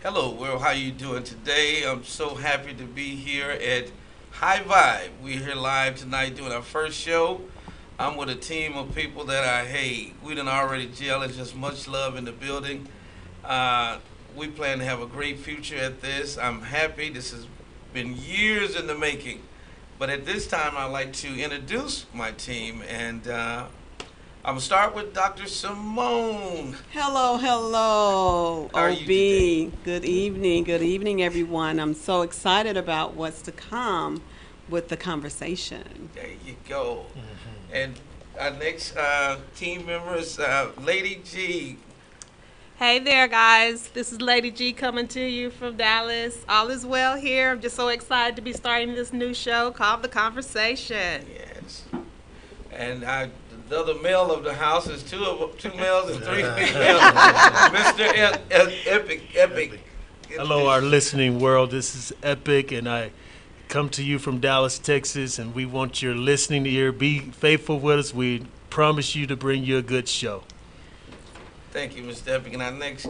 Hello, world. How you doing today? I'm so happy to be here at HighVibe. We're here live tonight doing our first show. I'm with a team of people that we done already gel. It's just much love in the building. Uh, we plan to have a great future at this. I'm happy. This has been years in the making. But at this time, I'd like to introduce my team, and I'm going to start with Dr. Simone. Hello, hello, How are you today? OB. Good evening, everyone. I'm so excited about what's to come with the conversation. There you go. And our next team member is Lady G. Hey there, guys. This is Lady G coming to you from Dallas. All is well here. I'm just so excited to be starting this new show called The Conversation. Yes. And the other male of the house is two males and three females. Mr. Epic. Hello, our listening world. This is Epic, and I come to you from Dallas, Texas, and we want your listening ear. Be faithful with us. We promise you to bring you a good show. Thank you, Mr. Epic. And our next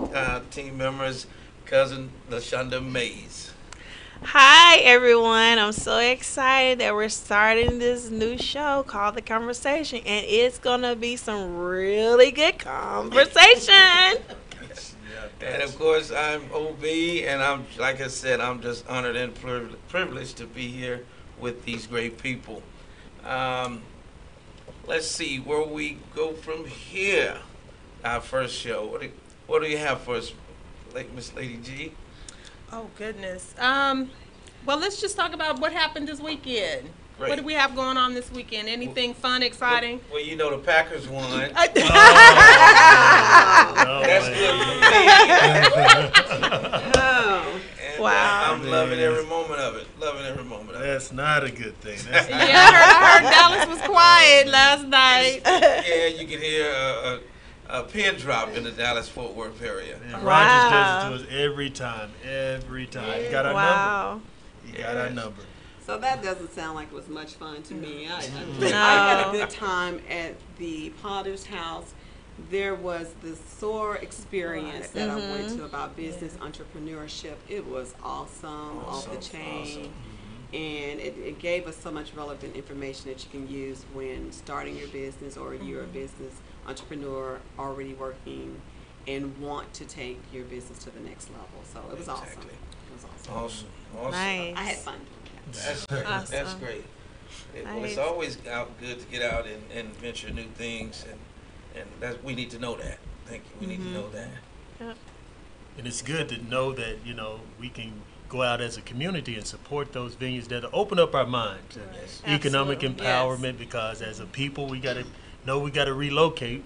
team member is cousin LaShonda Mays. Hi, everyone. I'm so excited that we're starting this new show called The Conversation, and it's going to be some really good conversation. And of course, I'm OB, and like I said, I'm just honored and privileged to be here with these great people. Let's see where we go from here. Our first show. What do you have for us, Miss Lady G? Oh, goodness. Well, let's just talk about what happened this weekend. Great. What do we have going on this weekend? Anything fun, exciting? Well, you know the Packers won. No, That's man. good for me. Oh, And, Wow. I'm loving every moment of it. That's not a good thing. That's Yeah, I heard Dallas was quiet last night. Yeah, you can hear a pin drop in the Dallas-Fort Worth area. and Wow. Rogers does it to us every time. You got our number. Wow. You got our number. so that doesn't sound like it was much fun to me. I No. had a good time at the Potter's house. There was this SOAR experience that I went to about business entrepreneurship. It was awesome, off the chain. And it gave us so much relevant information that you can use when starting your business, or you're a business entrepreneur already working and want to take your business to the next level. So it was awesome. Exactly. It was awesome. Awesome. Nice. I had fun doing that. That's great. That's Awesome. great. Well, it's Nice. always good to get out and venture new things, and that we need to know that. Thank you. We need to know that. And it's good to know that, we can go out as a community and support those venues that open up our minds. And Yes. economic Absolutely. empowerment, because as a people, we got to relocate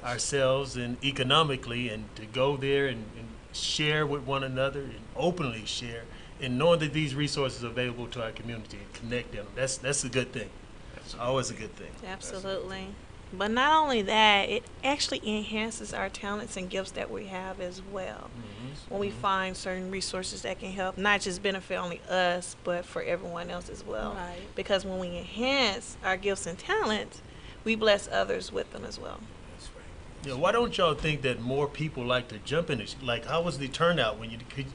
ourselves and economically, and to go there and share with one another and openly share, and knowing that these resources are available to our community and connect them. That's a good thing. It's always a good thing. Absolutely. But not only that, it actually enhances our talents and gifts that we have as well. When we find certain resources that can help, not just benefit only us, but for everyone else as well. Right. Because when we enhance our gifts and talents, we bless others with them as well. That's right. Yeah, why don't y'all think that more people like to jump in it? Like, how was the turnout when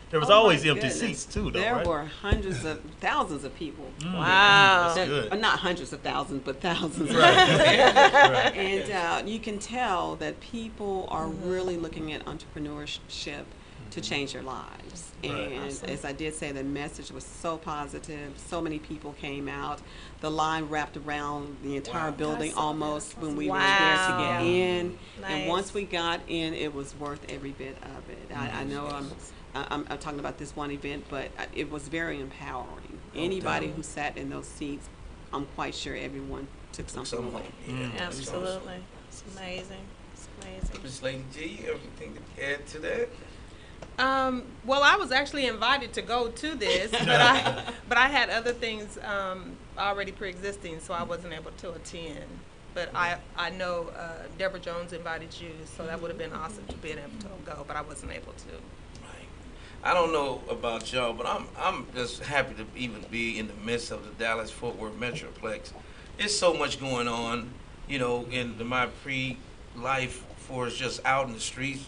there was Oh, my always empty goodness. seats too, though, There right? were hundreds of thousands of people. Wow. That's good. Not hundreds of thousands, but thousands. Right. Right. And you can tell that people are really looking at entrepreneurship to change their lives. Right. And Awesome. as I did say, the message was so positive. So many people came out. The line wrapped around the entire Wow. building almost when we were Wow. there to get in. Nice. And once we got in, it was worth every bit of it. I know I'm talking about this one event, but it was very empowering. Anybody who sat in those seats, I'm quite sure everyone took something away. Yeah. Absolutely. It's amazing. It's amazing. Miss Lady G, you have anything to add to that? Well, I was actually invited to go to this, but I had other things already pre-existing, so I wasn't able to attend. But I know Deborah Jones invited you, so that would have been awesome to be able to go, but I wasn't able to. Right. I don't know about y'all, but I'm just happy to even be in the midst of the Dallas-Fort Worth Metroplex. There's so much going on, in my pre-life for us just out in the streets,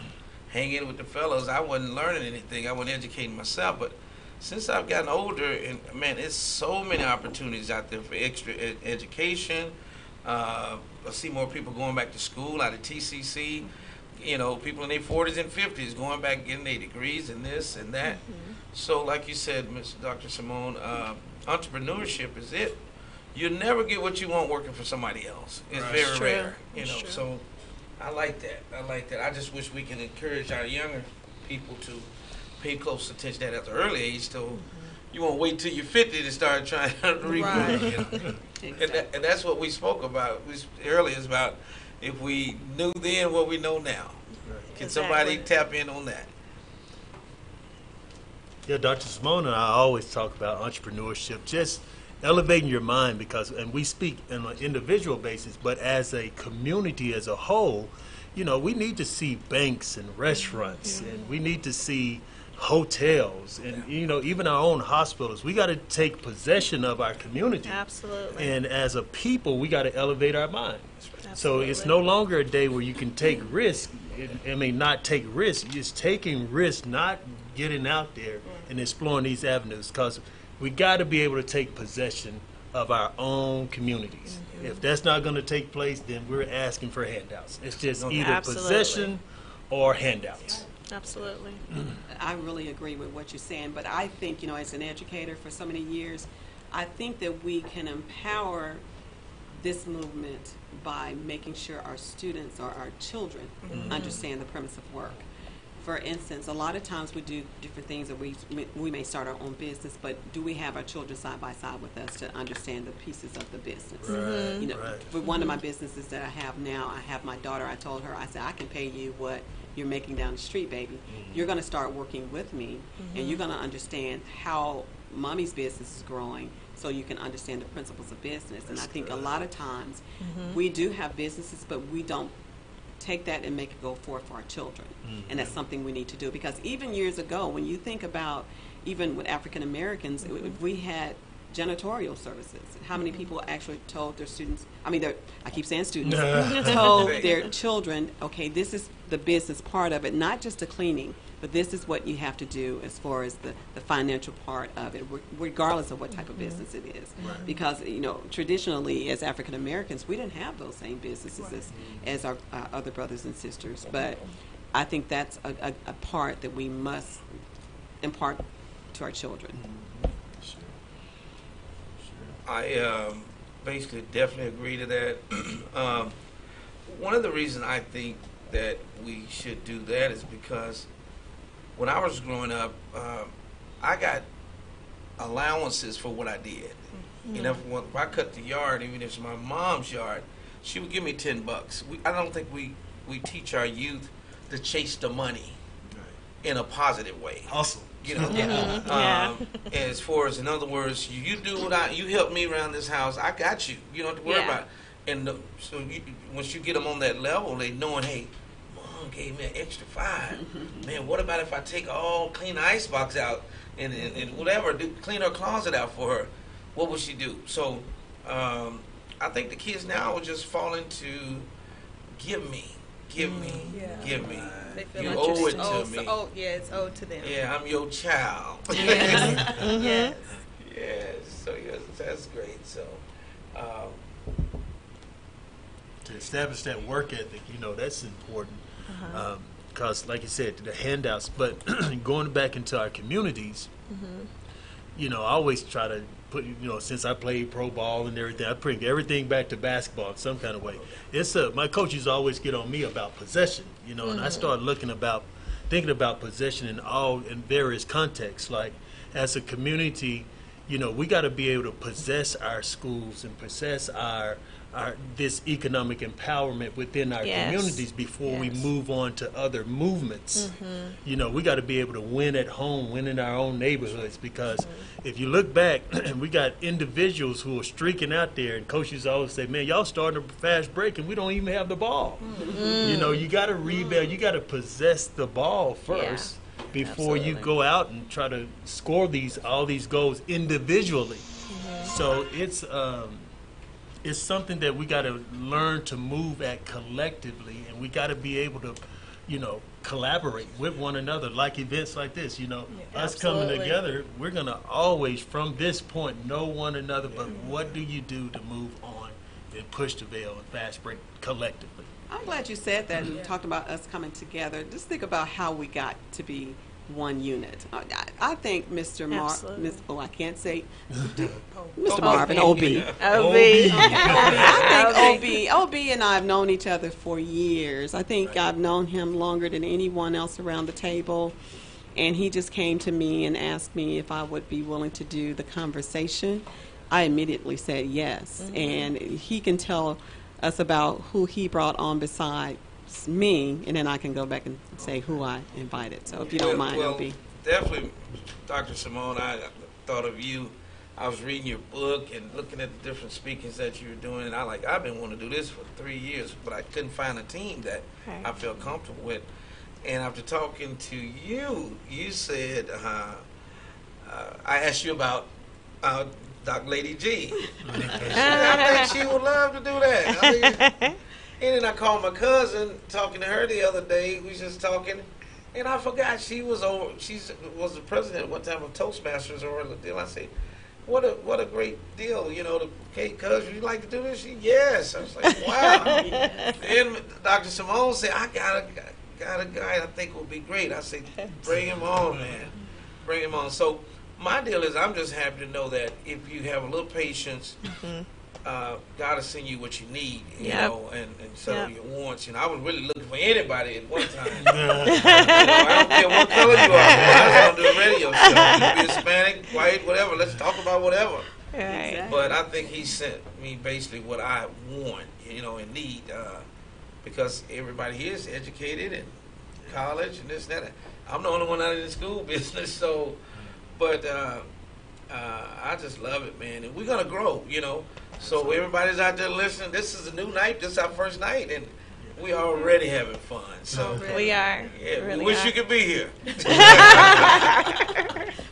hanging with the fellows, I wasn't learning anything. I wasn't educating myself. But since I've gotten older, and man, it's so many opportunities out there for extra education. I see more people going back to school out of TCC. You know, people in their 40s and 50s going back getting their degrees and this and that. So, like you said, Ms. Dr. Simone, entrepreneurship is it. You'll never get what you want working for somebody else. It's Right. very True. rare, you know. True. So, I like that. I like that. I just wish we can encourage our younger people to pay close attention to that at the early age. So, you won't wait till you're 50 to start trying to regrow. Right. You know? And that's what we spoke about earlier. Is about if we knew then what we know now. Can somebody Exactly. tap in on that? Yeah, Dr. Simone and I always talk about entrepreneurship, just elevating your mind and we speak on an individual basis, but as a community as a whole, you know, we need to see banks and restaurants and we need to see hotels and, you know, even our own hospitals. We got to take possession of our community. Absolutely. And as a people, we got to elevate our mind. So it's Absolutely. no longer a day where you can take risk. I mean, not take risk. It's taking risk, not getting out there and exploring these avenues. Because we got to be able to take possession of our own communities. If that's not going to take place, then we're asking for handouts. It's just either Absolutely. possession or handouts. Absolutely. I really agree with what you're saying, but I think, you know, as an educator for so many years, I think that we can empower this movement by making sure our students or our children understand the premise of work. For instance, a lot of times we do different things, that we may start our own business, but do we have our children side by side with us to understand the pieces of the business? Right, You know, right. for one of my businesses that I have now, I have my daughter. I told her, I said, I can pay you what you're making down the street, baby. You're going to start working with me, and you're going to understand how mommy's business is growing, so you can understand the principles of business. And I think a lot of times we do have businesses, but we don't take that and make it go forth for our children. And that's something we need to do, because even years ago, when you think about even with African Americans, if we had janitorial services, how many people actually told their students, I keep saying students, told their children, okay, this is the business part of it, not just the cleaning, but this is what you have to do as far as the financial part of it, regardless of what type of business it is. Right. Because, you know, traditionally as African Americans, we didn't have those same businesses as our other brothers and sisters. But I think that's a part that we must impart to our children. I basically definitely agree to that. One of the reasons I think that we should do that is because when I was growing up, I got allowances for what I did. You know, if I cut the yard, even if it's my mom's yard, she would give me $10. I don't think we teach our youth to chase the money in a positive way. Awesome. You know, Yeah. as far as, in other words, you do what you help me around this house, I got you. You don't have to worry Yeah. about it. And once you get them on that level, they knowing, hey, mom gave me an extra $5. Man, what about if I clean the icebox out and whatever, clean her closet out for her? What would she do? So I think the kids now will just fall into give me. Yeah. Give me. They feel You like owe it's it to owed, me. it's owed to them. Yeah, I'm your child. Yes. Yes. Yes, so yes, that's great. So, To establish that work ethic, you know, that's important. Because, like you said, the handouts, but going back into our communities, you know, I always try to put, you know, since I played pro ball and everything, I bring everything back to basketball in some kind of way. My coaches always get on me about possession, you know, and I started thinking about possession in various contexts. Like, as a community, you know, we got to be able to possess our schools and possess this economic empowerment within our Yes. communities before we Yes. move on to other movements. You know, we got to be able to win at home, win in our own neighborhoods, because if you look back, we got individuals who are streaking out there, and coaches always say, man, y'all starting a fast break and we don't even have the ball. You know, you got to rebound, you got to possess the ball first before you Absolutely. go out and try to score all these goals individually. So it's something that we got to learn to move at collectively, and we got to be able collaborate with one another, like events like this. Us coming Absolutely. together, we're gonna always, from this point, know one another. But what do you do to move on and push the veil and fast break collectively? I'm glad you said that and talked about us coming together. Just think about how we got to be one unit. I think Mr. Absolutely. I can't say Mr. Marvin, OB. OB. I think OB and I have known each other for years. I think I've known him longer than anyone else around the table. And he just came to me and asked me if I would be willing to do the conversation. I immediately said yes. And he can tell us about who he brought on besides me, and then I can go back and say who I invited. So if you don't mind, well, OB. definitely, Dr. Simone, I thought of you. I was reading your book and looking at the different speakings that you were doing, and I've been wanting to do this for 3 years, but I couldn't find a team that Right. I felt comfortable with. And after talking to you, you said, I asked you about Doc Lady G. I think she would love to do that. And then I called my cousin, talking to her the other day. We was just talking, and I forgot she was the president at one time of Toastmasters over the deal. I said, what a great deal, okay, cuz, would you like to do this? Yes. I was like, wow. And Dr. Simone said, I got a guy I think will be great. I said, bring him on, man. Bring him on. So my deal is, I'm just happy to know that if you have a little patience, God will send you what you need, and settle your wants. I was really looking for anybody at one time. I don't care what color you are. I just want to do a radio show. You can be Hispanic, white, whatever. Let's talk about whatever. Right. But I think he sent me basically what I want, and need, because everybody here is educated and college and this, that. I'm the only one out of the school business, so. But I just love it, man. And we're going to grow, So everybody's out there listening. This is a new night. This is our first night. And we already having fun. So We are. yeah, Really we wish are. you could be here.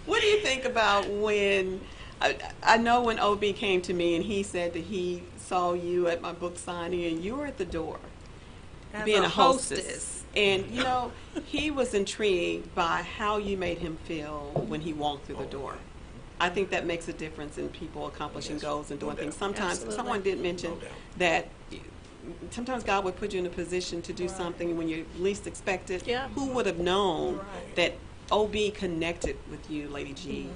What do you think about when, I know when OB came to me and he said that he saw you at my book signing and you were at the door As being a a hostess. And, he was intrigued by how you made him feel when he walked through the door. I think that makes a difference in people accomplishing goals and doing things. Sometimes, Absolutely. someone did mention No doubt. that sometimes God would put you in a position to do something when you least expect it. Yeah. Who would have known Right. that OB connected with you, Lady G,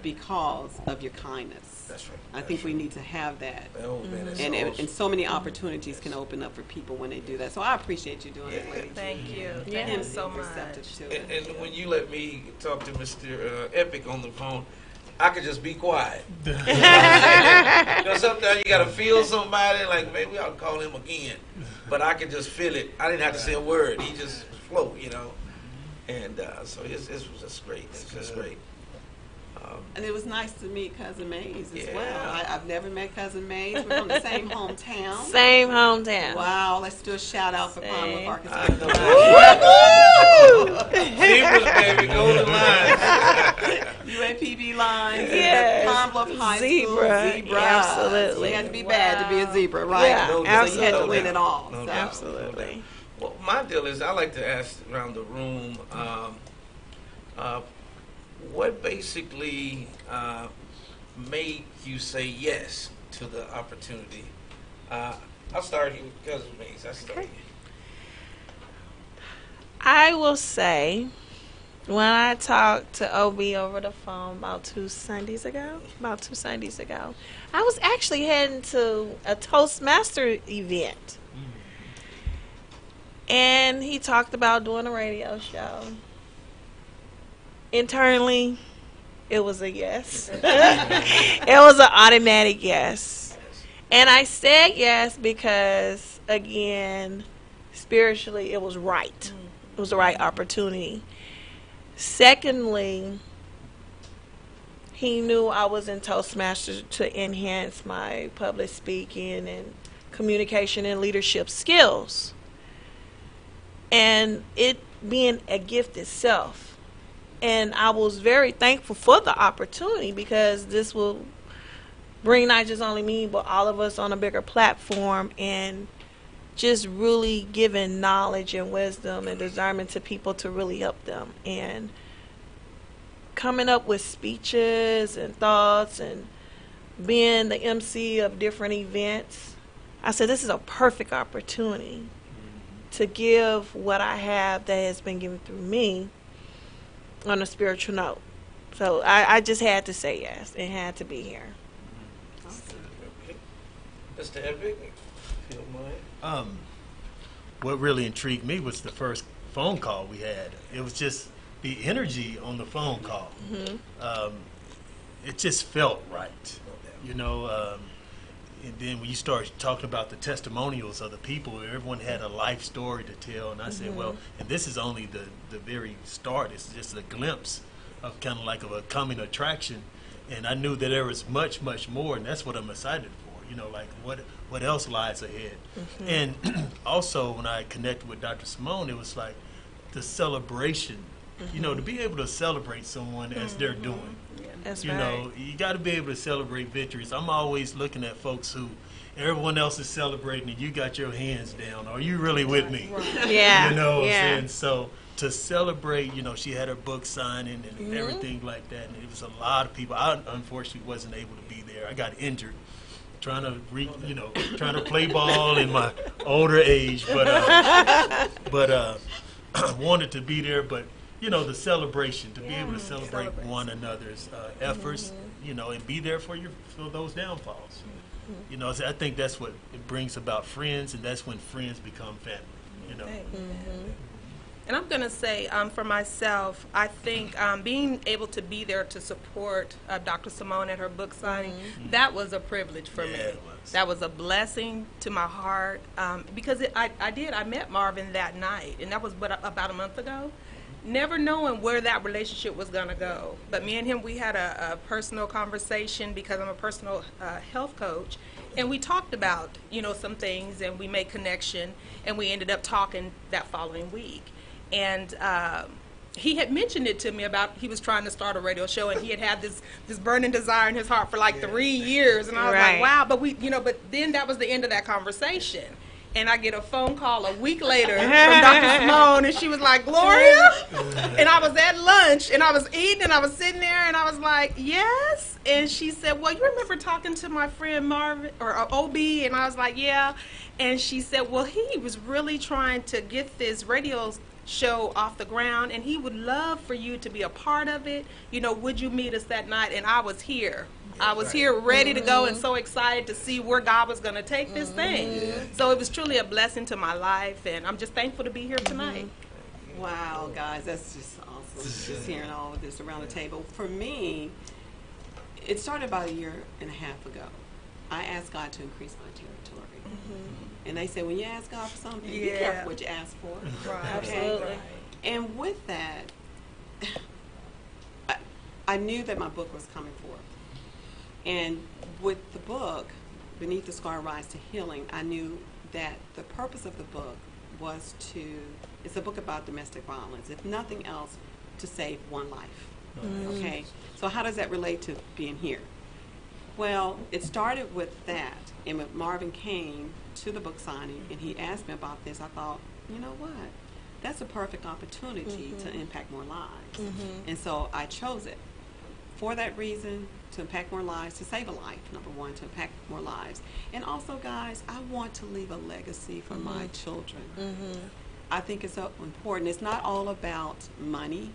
because of your kindness? That's right. I think we need to have that. Oh, man, that's And awesome. so many opportunities can open up for people when they do that. So I appreciate you doing it, Yeah. Lady G. Thank you. Yeah. Thank you so much. Receptive to it. And when you let me talk to Mr. Epic on the phone, I could just be quiet. Because sometimes you got to feel somebody, like, maybe I'll call him again. But I could just feel it. I didn't have to say a word. He just flow, And so it was just great. It's just great. And it was nice to meet Cousin Mays as Yeah. well. I've never met Cousin Mays. We're from the same hometown. Same hometown. Wow, let's do a shout out for Palmer Same. Park. I know. Zebras, baby, golden lines. UAPB lines. Yes. Palm Bluff High Zebra. School. Zebra. Absolutely. You had to be bad to be a zebra, right? Yeah, So you had to win it all. No So. doubt. Absolutely. Well, my deal is I like to ask around the room, what basically made you say yes to the opportunity? I'll start here with Cousin Mays. I will say, when I talked to OB over the phone about two Sundays ago, I was actually heading to a Toastmaster event. And he talked about doing a radio show. Internally, it was a yes. It was an automatic yes. And I said yes because, again, spiritually, it was right. It was the right opportunity. Secondly, he knew I was in Toastmasters to enhance my public speaking and communication and leadership skills. And it being a gift itself. And I was very thankful for the opportunity because this will bring not just only me, but all of us on a bigger platform and just really giving knowledge and wisdom and discernment to people to really help them. And coming up with speeches and thoughts and being the MC of different events, I said this is a perfect opportunity to give what I have that has been given through me on a spiritual note. So I just had to say yes. It had to be here. Mr. Epic, if you don't mind. What really intrigued me was the first phone call we had. It was just the energy on the phone call. It just felt right, you know. And then when you start talking about the testimonials of the people, everyone had a life story to tell. And I said, well, and this is only the very start. It's just a glimpse of kind of like of a coming attraction. And I knew that there was much, much more, and that's what I'm excited for. You know, like what else lies ahead. And also when I connected with Dr. Simone, it was like the celebration. You know, to be able to celebrate someone as they're doing. That's You know, you got to be able to celebrate victories. I'm always looking at folks who everyone else is celebrating and you got your hands down. Are you really with me? Yeah. You know, Yeah. and so to celebrate, you know, she had her book signing and everything like that. And it was a lot of people. I unfortunately wasn't able to be there. I got injured trying to play ball in my older age, but wanted to be there. But you know, the celebration, to be able to celebrate one another's efforts, you know, and be there for those downfalls. You know, so I think that's what it brings about friends, and that's when friends become family. You know. And I'm going to say, for myself, I think being able to be there to support Dr. Simone at her book signing, that was a privilege for me. It was. That was a blessing to my heart because I met Marvin that night, and that was about a month ago. Never knowing where that relationship was going to go. But me and him, we had a personal conversation because I'm a personal health coach. And we talked about, you know, some things, and we made connection, and we ended up talking that following week. And he had mentioned it to me about he was trying to start a radio show, and he had this burning desire in his heart for like 3 years. And I was like, wow. But then that was the end of that conversation. And I get a phone call a week later from Dr. Simone, and she was like, Gloria? And I was at lunch, and I was eating, and I was sitting there, and I was like, yes? And she said, well, you remember talking to my friend Marvin, or OB? And I was like, yeah. And she said, well, he was really trying to get this radio show off the ground, and he would love for you to be a part of it. You know, would you meet us that night? And I was here. I was here ready to go and so excited to see where God was going to take this thing. So it was truly a blessing to my life, and I'm just thankful to be here tonight. Wow, guys, that's just awesome. Just hearing all of this around the table. For me, it started about 1.5 years ago. I asked God to increase my territory. And they said, when you ask God for something, be careful what you ask for. Right. Absolutely. And with that, I knew that my book was coming forth. And with the book, Beneath the Scar Rise to Healing, I knew that the purpose of the book was it's a book about domestic violence, if nothing else, to save one life. Okay? So how does that relate to being here? Well, it started with that. And when Marvin came to the book signing and he asked me about this, I thought, you know what? That's a perfect opportunity to impact more lives. And so I chose it for that reason, to impact more lives, to save a life, number one, to impact more lives. And also, guys, I want to leave a legacy for my children. I think it's so important. It's not all about money.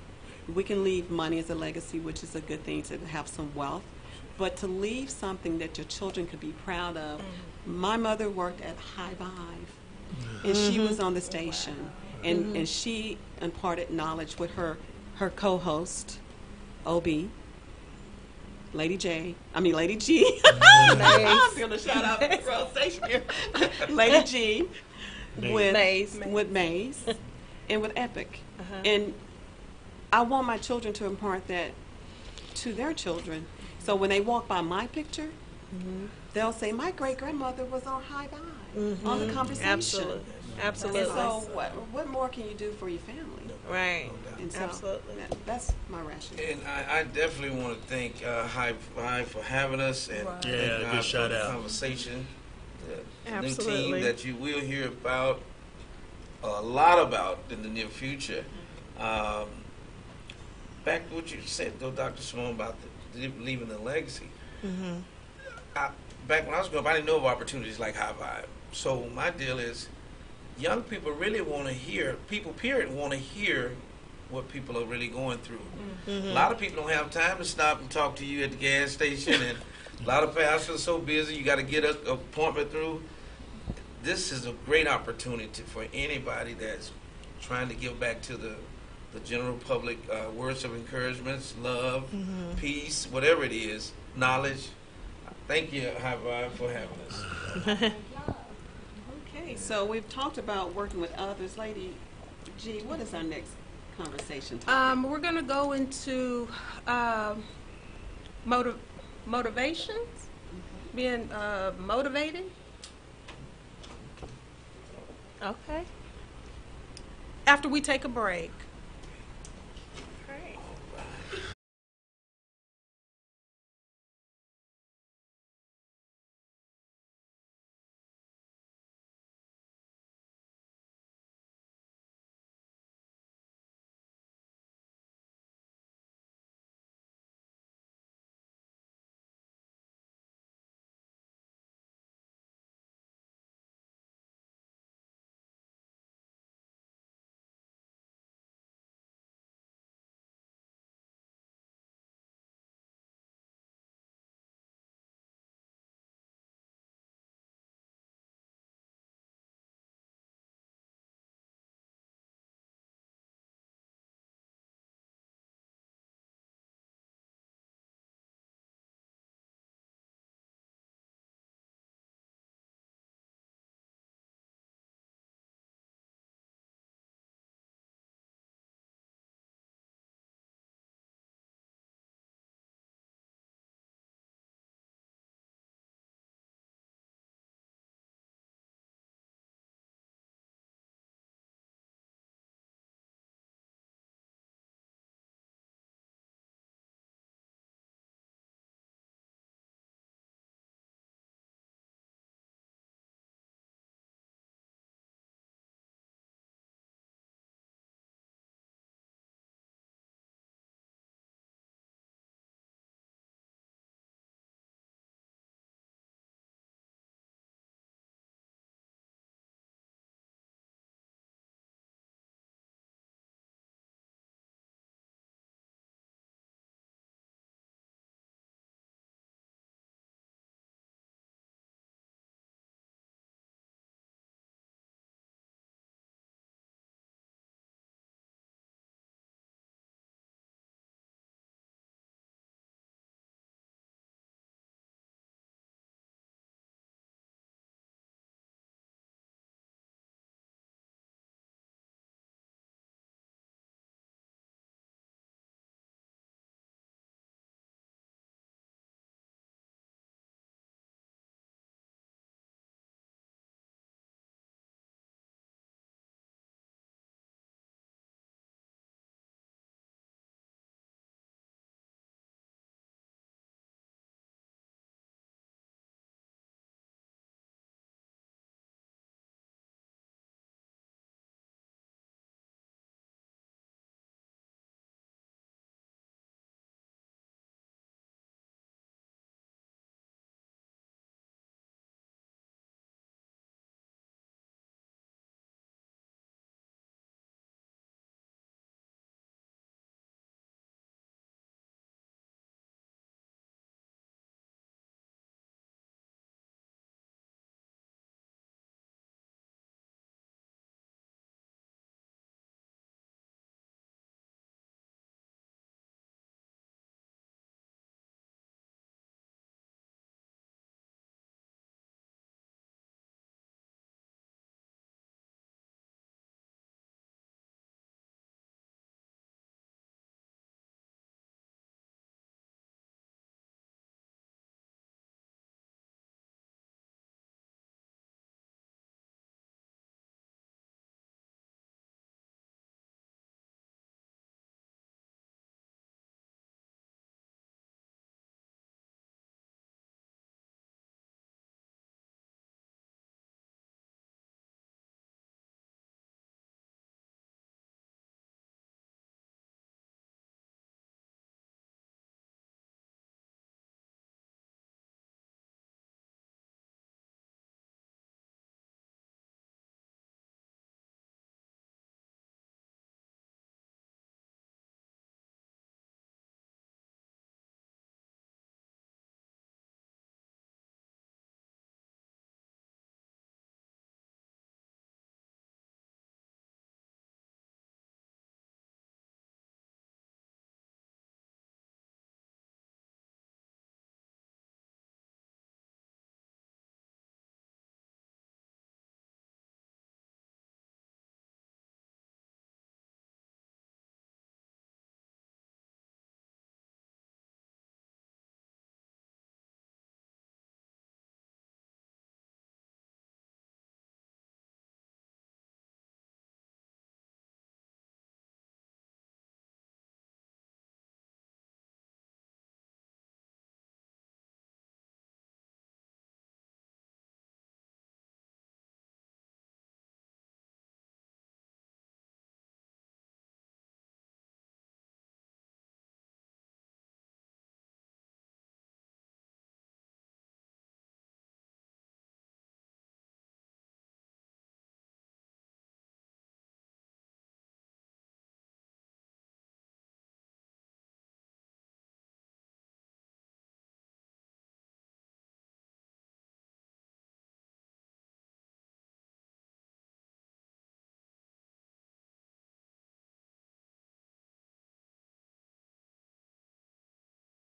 We can leave money as a legacy, which is a good thing, to have some wealth. But to leave something that your children could be proud of. My mother worked at HighVibe, and she was on the station. And she imparted knowledge with her co-host, OB, Lady G. I'm going to shout out the girl station here. Lady G, with Maze, and with Epic. And I want my children to impart that to their children. So when they walk by my picture, they'll say, my great-grandmother was on HighVibe, on the conversation. Absolutely. And so what more can you do for your family? Right. And so Absolutely. that's my rationale. And I definitely want to thank HighVibe for having us, and thank God good shout for the out. conversation. a new team Absolutely. that you will hear about a lot about in the near future. Um, Back to what you said, though, Dr. Simone, about leaving the legacy. Mm-hmm. I, Back when I was growing up, I didn't know of opportunities like HighVibe. So my deal is, young people really want to hear, people period want to hear what people are really going through. Mm-hmm. A lot of people don't have time to stop and talk to you at the gas station, and a lot of pastors are so busy, you got to get an appointment through. This is a great opportunity for anybody that's trying to give back to the general public, words of encouragement, love, Mm-hmm. peace, whatever it is, knowledge. Thank you, HighVibe, for having us. Okay, so we've talked about working with others. Lady G, what is our next conversation topic? We're going to go into motivations, being motivated. Okay. After we take a break.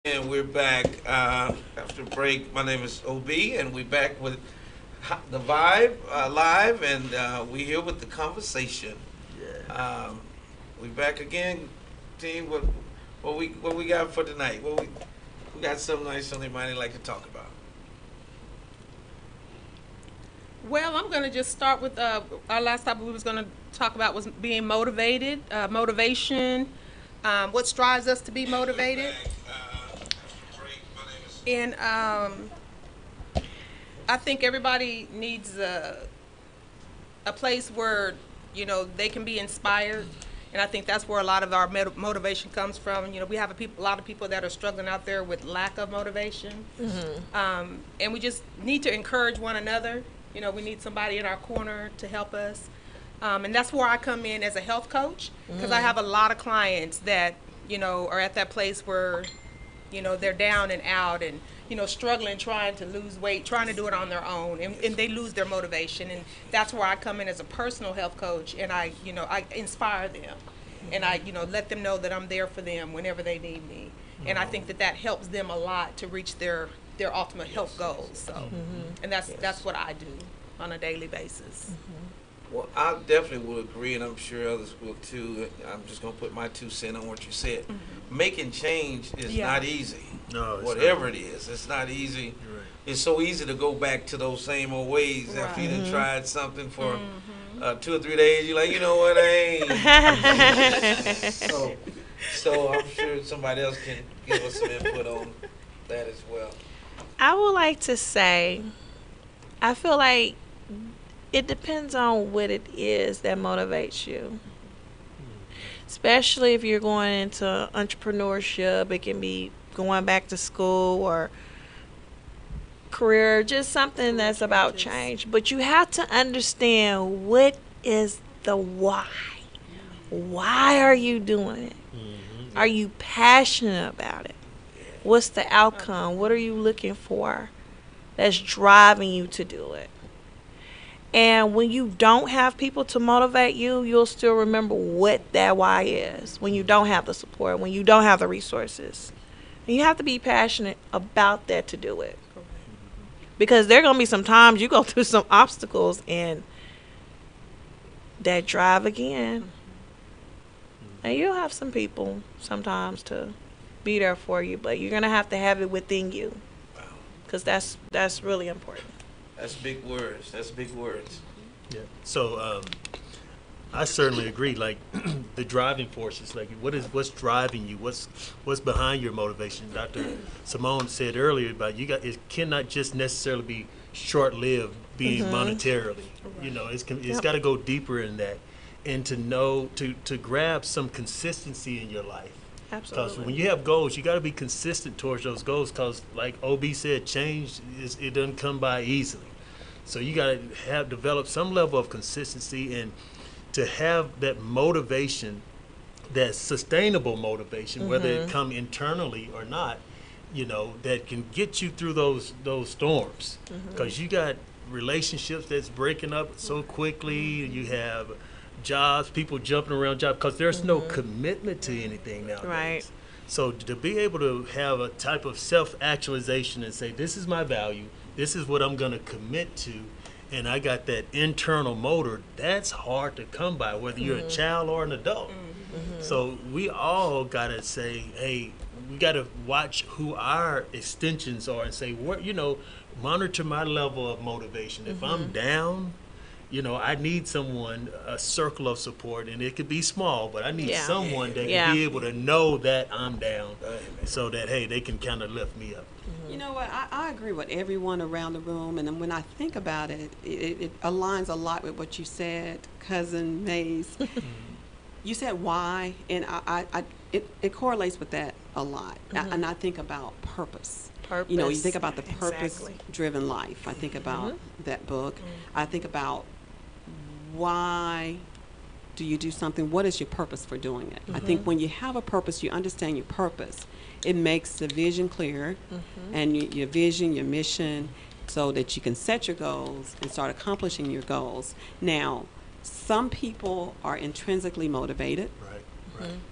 And we're back after break. My name is OB, and we're back with the Vibe live, and we're here with the conversation. We back again, team. What we got for tonight? We got something nice, something might like to talk about. Well, I'm going to just start with our last topic we was going to talk about was being motivated, motivation, what drives us to be motivated. And I think everybody needs a place where, you know, they can be inspired. And I think that's where a lot of our motivation comes from. You know, we have a lot of people that are struggling out there with lack of motivation. And we just need to encourage one another. You know, we need somebody in our corner to help us. And that's where I come in as a health coach, because I have a lot of clients that, you know, are at that place where, you know, they're down and out and, you know, struggling, trying to lose weight, trying to do it on their own, and they lose their motivation. And that's where I come in as a personal health coach, and I inspire them, and I, you know, let them know that I'm there for them whenever they need me. And I think that helps them a lot to reach their ultimate health goals. So, and that's what I do on a daily basis. Well, I definitely will agree, and I'm sure others will too. I'm just going to put my 2 cents on what you said. Making change is not easy. No, it's whatever not. it is, it's not easy. You're right. It's so easy to go back to those same old ways after you done tried something for 2 or 3 days. You're like, you know what, I ain't. So I'm sure somebody else can give us some input on that as well. I would like to say, I feel like it depends on what it is that motivates you. Especially if you're going into entrepreneurship, it can be going back to school or career, just something that's about change. But you have to understand, what is the why? Why are you doing it? Are you passionate about it? What's the outcome? What are you looking for that's driving you to do it? And when you don't have people to motivate you, you'll still remember what that why is. When you don't have the support, when you don't have the resources. And you have to be passionate about that to do it. Because there are going to be some times you go through some obstacles and that drive again. And you'll have some people sometimes to be there for you, but you're going to have it within you. Because that's really important. That's big words. That's big words. Yeah. So I certainly agree. Like the driving forces, like what's driving you? What's behind your motivation? Dr. Simone said earlier about it cannot just necessarily be short-lived, being monetarily. You know, it's got to go deeper in that, and to know to grab some consistency in your life. Absolutely. Because when you have goals, you got to be consistent towards those goals. Because, like OB said, change it doesn't come by easily. So you got to develop some level of consistency, and to have that motivation, that sustainable motivation, whether it come internally or not, you know, that can get you through those storms. Because you got relationships that's breaking up so quickly. You have jobs, people jumping around jobs, because there's no commitment to anything nowadays. Right. So to be able to have a type of self-actualization and say, this is my value, this is what I'm going to commit to, and I got that internal motor, that's hard to come by, whether you're a child or an adult. So we all got to say, hey, we got to watch who our extensions are and say, what, you know, monitor my level of motivation. If I'm down, you know, I need someone, a circle of support, and it could be small, but I need someone that can be able to know that I'm down, so that, hey, they can kind of lift me up. You know what? I agree with everyone around the room, and then when I think about it, it aligns a lot with what you said, Cousin Maze. You said why, and it correlates with that a lot. And I think about purpose. You know, you think about the purpose-driven life. I think about that book. I think about why do you do something? What is your purpose for doing it? I think when you have a purpose, you understand your purpose. It makes the vision clear, and your vision, your mission, so that you can set your goals and start accomplishing your goals. Now, some people are intrinsically motivated. Right.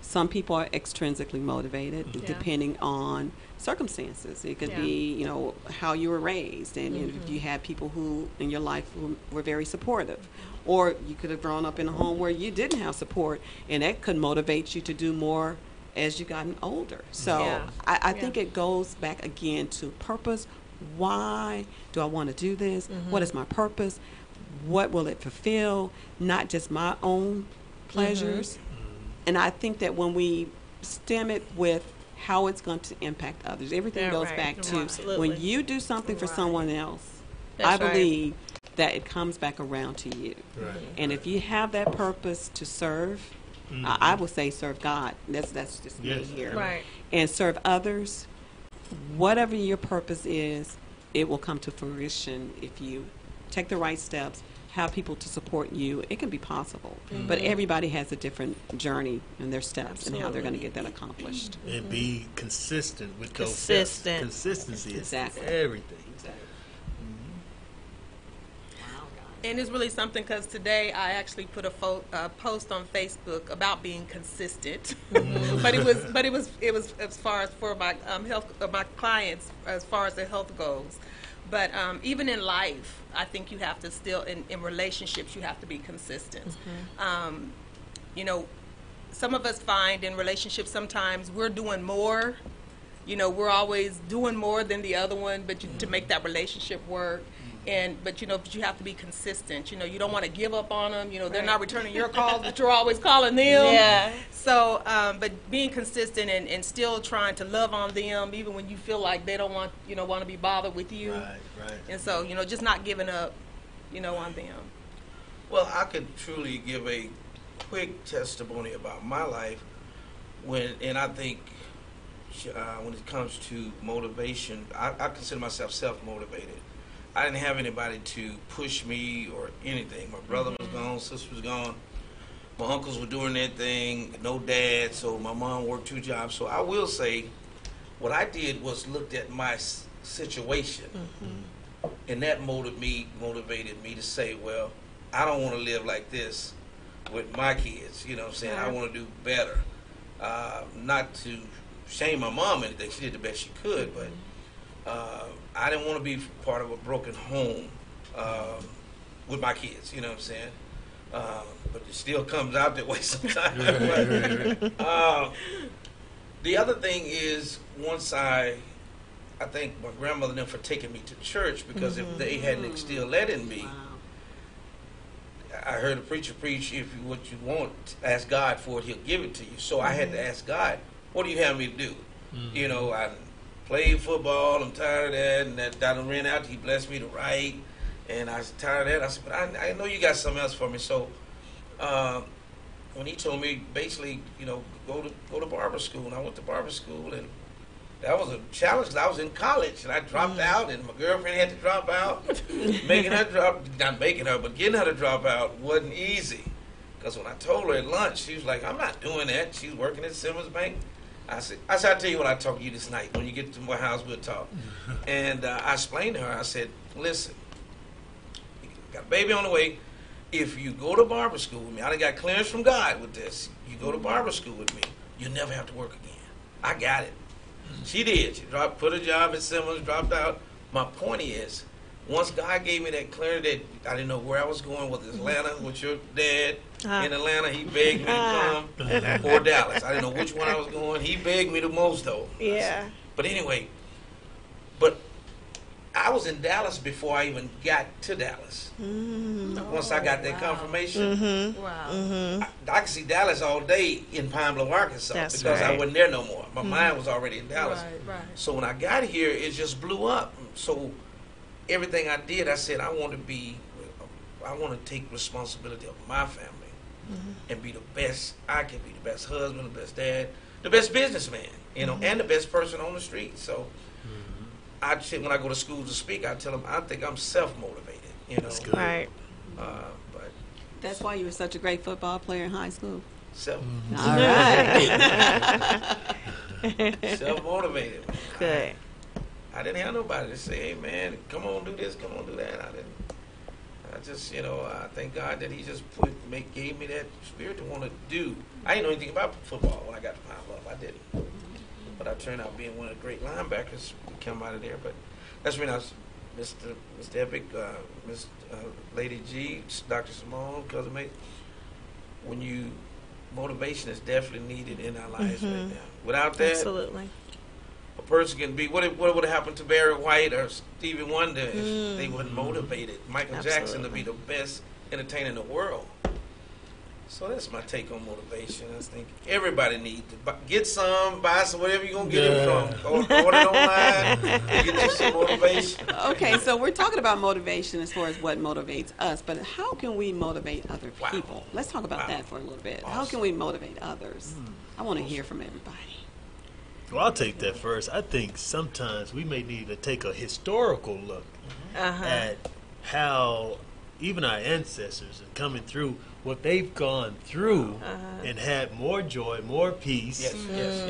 Some people are extrinsically motivated, depending on circumstances. It could Yeah. be, you know, how you were raised, and if Mm-hmm. you had people who in your life who were very supportive, or you could have grown up in a home where you didn't have support, and that could motivate you to do more as you gotten older. So Yeah. I think it goes back again to purpose. Why do I want to do this? Mm-hmm. What is my purpose? What will it fulfill? Not just my own pleasures. And I think that when we stem it with how it's going to impact others, everything Yeah, goes right. back to Absolutely. when you do something for Right. someone else, That's I right. believe that it comes back around to you. Right. And if you have that purpose to serve, I would say serve God. That's just Yes. me here. Right. And serve others. Whatever your purpose is, it will come to fruition if you take the right steps, have people to support you. It can be possible. But everybody has a different journey and their steps and how they're going to get that accomplished. And be consistent with those Consistent. steps. Consistency is Exactly. everything. And it's really something because today I actually put a post on Facebook about being consistent, but it was as far as for my health my clients as far as their health goes. But even in life, I think you have to still in relationships you have to be consistent. You know, some of us find in relationships sometimes we're doing more. You know, we're always doing more than the other one, but to make that relationship work. But you have to be consistent. You know, you don't want to give up on them. You know, they're not returning your calls, but you're always calling them. Yeah. So, but being consistent and still trying to love on them, even when you feel like they don't want to be bothered with you. Right, right. And so, just not giving up, on them. Well, I could truly give a quick testimony about my life and I think when it comes to motivation, I consider myself self-motivated. I didn't have anybody to push me or anything. My brother was gone, sister was gone. My uncles were doing their thing, no dad, so my mom worked 2 jobs. So I will say what I did was looked at my situation, and that motivated me to say, well, I don't want to live like this with my kids. You know what I'm saying? I want to do better. Not to shame my mom or anything. She did the best she could, but I didn't want to be part of a broken home with my kids, you know what I'm saying? But it still comes out that way sometimes. The other thing is, once I thank my grandmother and them for taking me to church, because if they hadn't instilled that in me, I heard a preacher preach, if you, what you want, ask God for it, he'll give it to you. So I had to ask God, what do you have me to do? You know, I played football, I'm tired of that, and that I done ran out, he blessed me to write, and I was tired of that. I said, but I know you got something else for me. So when he told me, basically, go to barber school, and I went to barber school, and that was a challenge because I was in college, and I dropped out, and my girlfriend had to drop out. Getting her to drop out wasn't easy, because when I told her at lunch, she was like, I'm not doing that. She was working at Simmons Bank. I said, I'll tell you what I talk to you this night. When you get to my house, we'll talk. And I explained to her, I said, listen, you got a baby on the way. If you go to barber school with me, I done got clearance from God with this. You go to barber school with me, you'll never have to work again. I got it. She did. She put a job at Simmons, dropped out. My point is, once God gave me that clarity that I didn't know where I was going, with Atlanta, with your dad in Atlanta, he begged me to come, or Dallas. I didn't know which one I was going. He begged me the most, though. Yeah. But anyway, I was in Dallas before I even got to Dallas. Once I got that confirmation, Wow. I could see Dallas all day in Pine Bluff, Arkansas, That's because I right. wasn't there no more. My mind was already in Dallas. Right. So when I got here, it just blew up. So everything I did, I said, I want to take responsibility of my family and be the best I can be, the best husband, the best dad, the best businessman, and the best person on the street. So when I go to school to speak, I tell them I think I'm self-motivated. That's good. Right. But That's why you were such a great football player in high school. self All right. self-motivated. Good. I didn't have nobody to say, hey man, come on do this, come on do that. I just, I thank God that he just gave me that spirit to want to do. I didn't know anything about football when I got to Pine Bluff. I didn't. but I turned out being one of the great linebackers to come out of there. But that's when I was Mr. Epic, Miss Lady G, Dr. Simone, Cousin Mate. When motivation is definitely needed in our lives right now. Without that, Absolutely. a person can be what would have happened to Barry White or Stevie Wonder if they weren't motivated. Michael Jackson to be the best entertainer in the world. So that's my take on motivation. I think everybody needs to get some, buy some, whatever you're going to get it from. Order it online, get you some motivation. Okay, so we're talking about motivation as far as what motivates us, but how can we motivate other people? Let's talk about that for a little bit. How can we motivate others? I want to hear from everybody. Well, I'll take that first. I think sometimes we may need to take a historical look at how even our ancestors are coming through what they've gone through and had more joy, more peace,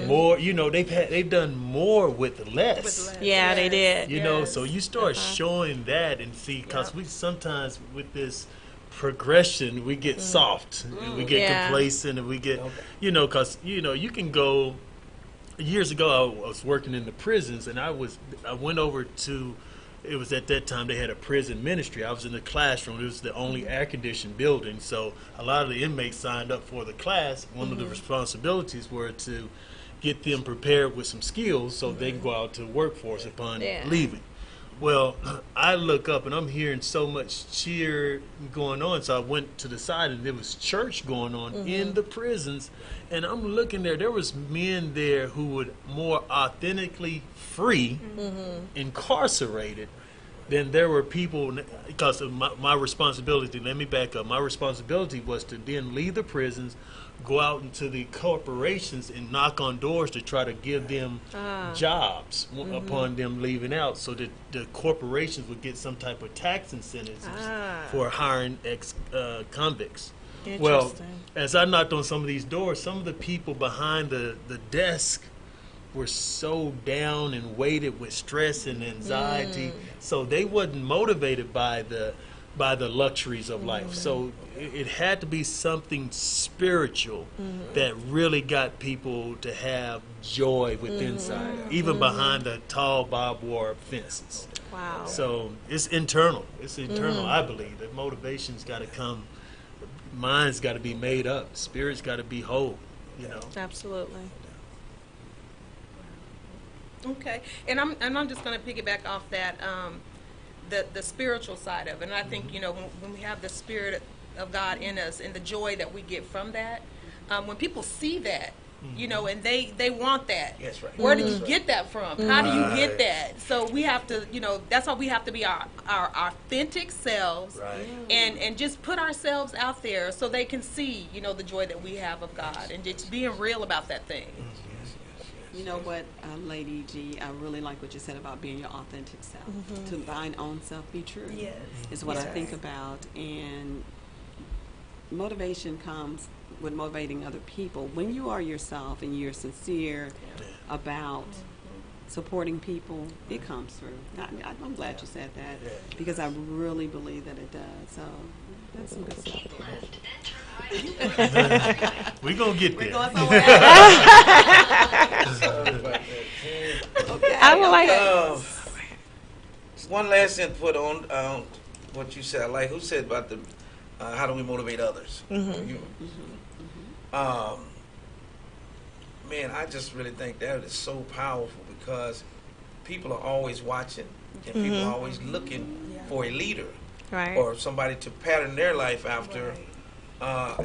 more. You know, they've done more with less. Yeah, they did. You know, so you start showing that and see, because we sometimes with this progression we get soft, and we get complacent, and we get, you know, because you can go. Years ago, I was working in the prisons, and I went over to. It was at that time they had a prison ministry. I was in the classroom. It was the only air-conditioned building, so a lot of the inmates signed up for the class. One of the responsibilities were to get them prepared with some skills so they can go out to the workforce upon leaving. Well, I look up and I'm hearing so much cheer going on, so I went to the side and there was church going on in the prisons, and I'm looking there. There was men there who were more authentically free, incarcerated, than there were people. Because of my responsibility, let me back up. My responsibility was to then leave the prisons, go out into the corporations and knock on doors to try to give them jobs upon them leaving out, so that the corporations would get some type of tax incentives for hiring ex-convicts. Well, as I knocked on some of these doors, some of the people behind the desk were so down and weighted with stress and anxiety, so they wasn't motivated by the luxuries of life. So it had to be something spiritual that really got people to have joy within inside, even behind the tall barbed wire fences. Wow. So it's internal. It's internal, I believe. That motivation's got to come. Mind's got to be made up. Spirit's got to be whole, you know. Absolutely. Okay, and I'm just going to piggyback off that, the spiritual side of it. And I think, you know, when we have the Spirit of God in us and the joy that we get from that, when people see that, you know, and they want that. That's right. Where did you get that from? How do you get that? So we have to, you know, that's why we have to be our authentic selves, and just put ourselves out there so they can see, you know, the joy that we have of God, and just being real about that thing. You know what, Lady G, I really like what you said about being your authentic self. To thine own self be true. Yes. Is what I think about. And motivation comes with motivating other people. When you are yourself and you're sincere about supporting people, it comes through. I'm glad you said that, because I really believe that it does. So that's some good stuff. We're going to get We're there. going somewhere. Okay. I would like. One last input on what you said. Like, who said about the how do we motivate others? Man, I just really think that is so powerful, because people are always watching, and people are always looking for a leader or somebody to pattern their life after.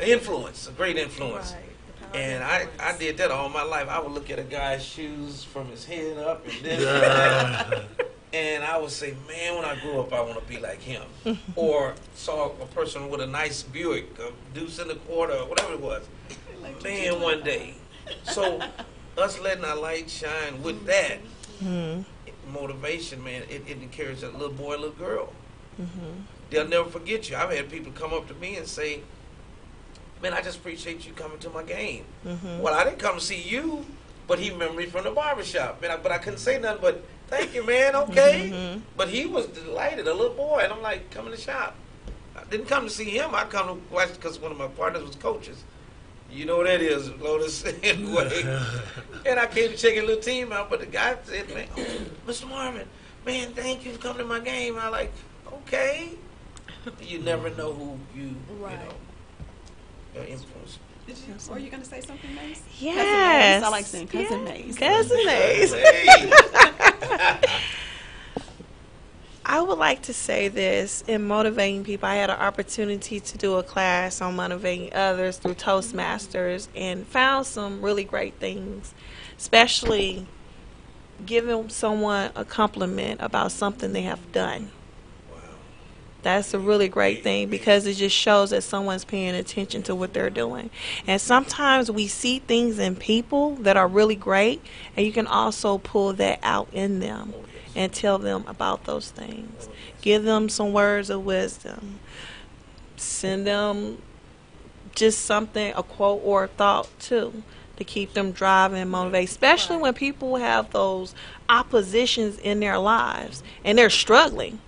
Influence, a great influence. And I did that all my life. I would look at a guy's shoes from his head up and this and I would say, man, when I grow up, I want to be like him. Or saw a person with a nice Buick, a deuce and a quarter, or whatever it was. Man, one day. So us letting our light shine with that motivation, man, it encourages a little boy, a little girl. They'll never forget you. I've had people come up to me and say, man, I just appreciate you coming to my game. Well, I didn't come to see you, but he remembered me from the barbershop. But I couldn't say nothing but, thank you, man, okay. But he was delighted, a little boy, and I'm like, come in the shop. I didn't come to see him. I come to watch because one of my partners was coaches. You know what that is, Lotus. Anyway. And I came to check a little team out, but the guy said, man, Mr. Marvin, man, thank you for coming to my game. I like, okay. You never know who you know, influence. Were you going to say something, Mace? Yes. I like saying Cousin Mace. Cousin Mace. Hey. I would like to say this in motivating people. I had an opportunity to do a class on motivating others through Toastmasters and found some really great things, especially giving someone a compliment about something they have done. That's a really great thing because it just shows that someone's paying attention to what they're doing. And sometimes we see things in people that are really great, and you can also pull that out in them and tell them about those things. Give them some words of wisdom. Send them just something, a quote or a thought too, to keep them driving and motivated, especially when people have those oppositions in their lives and they're struggling.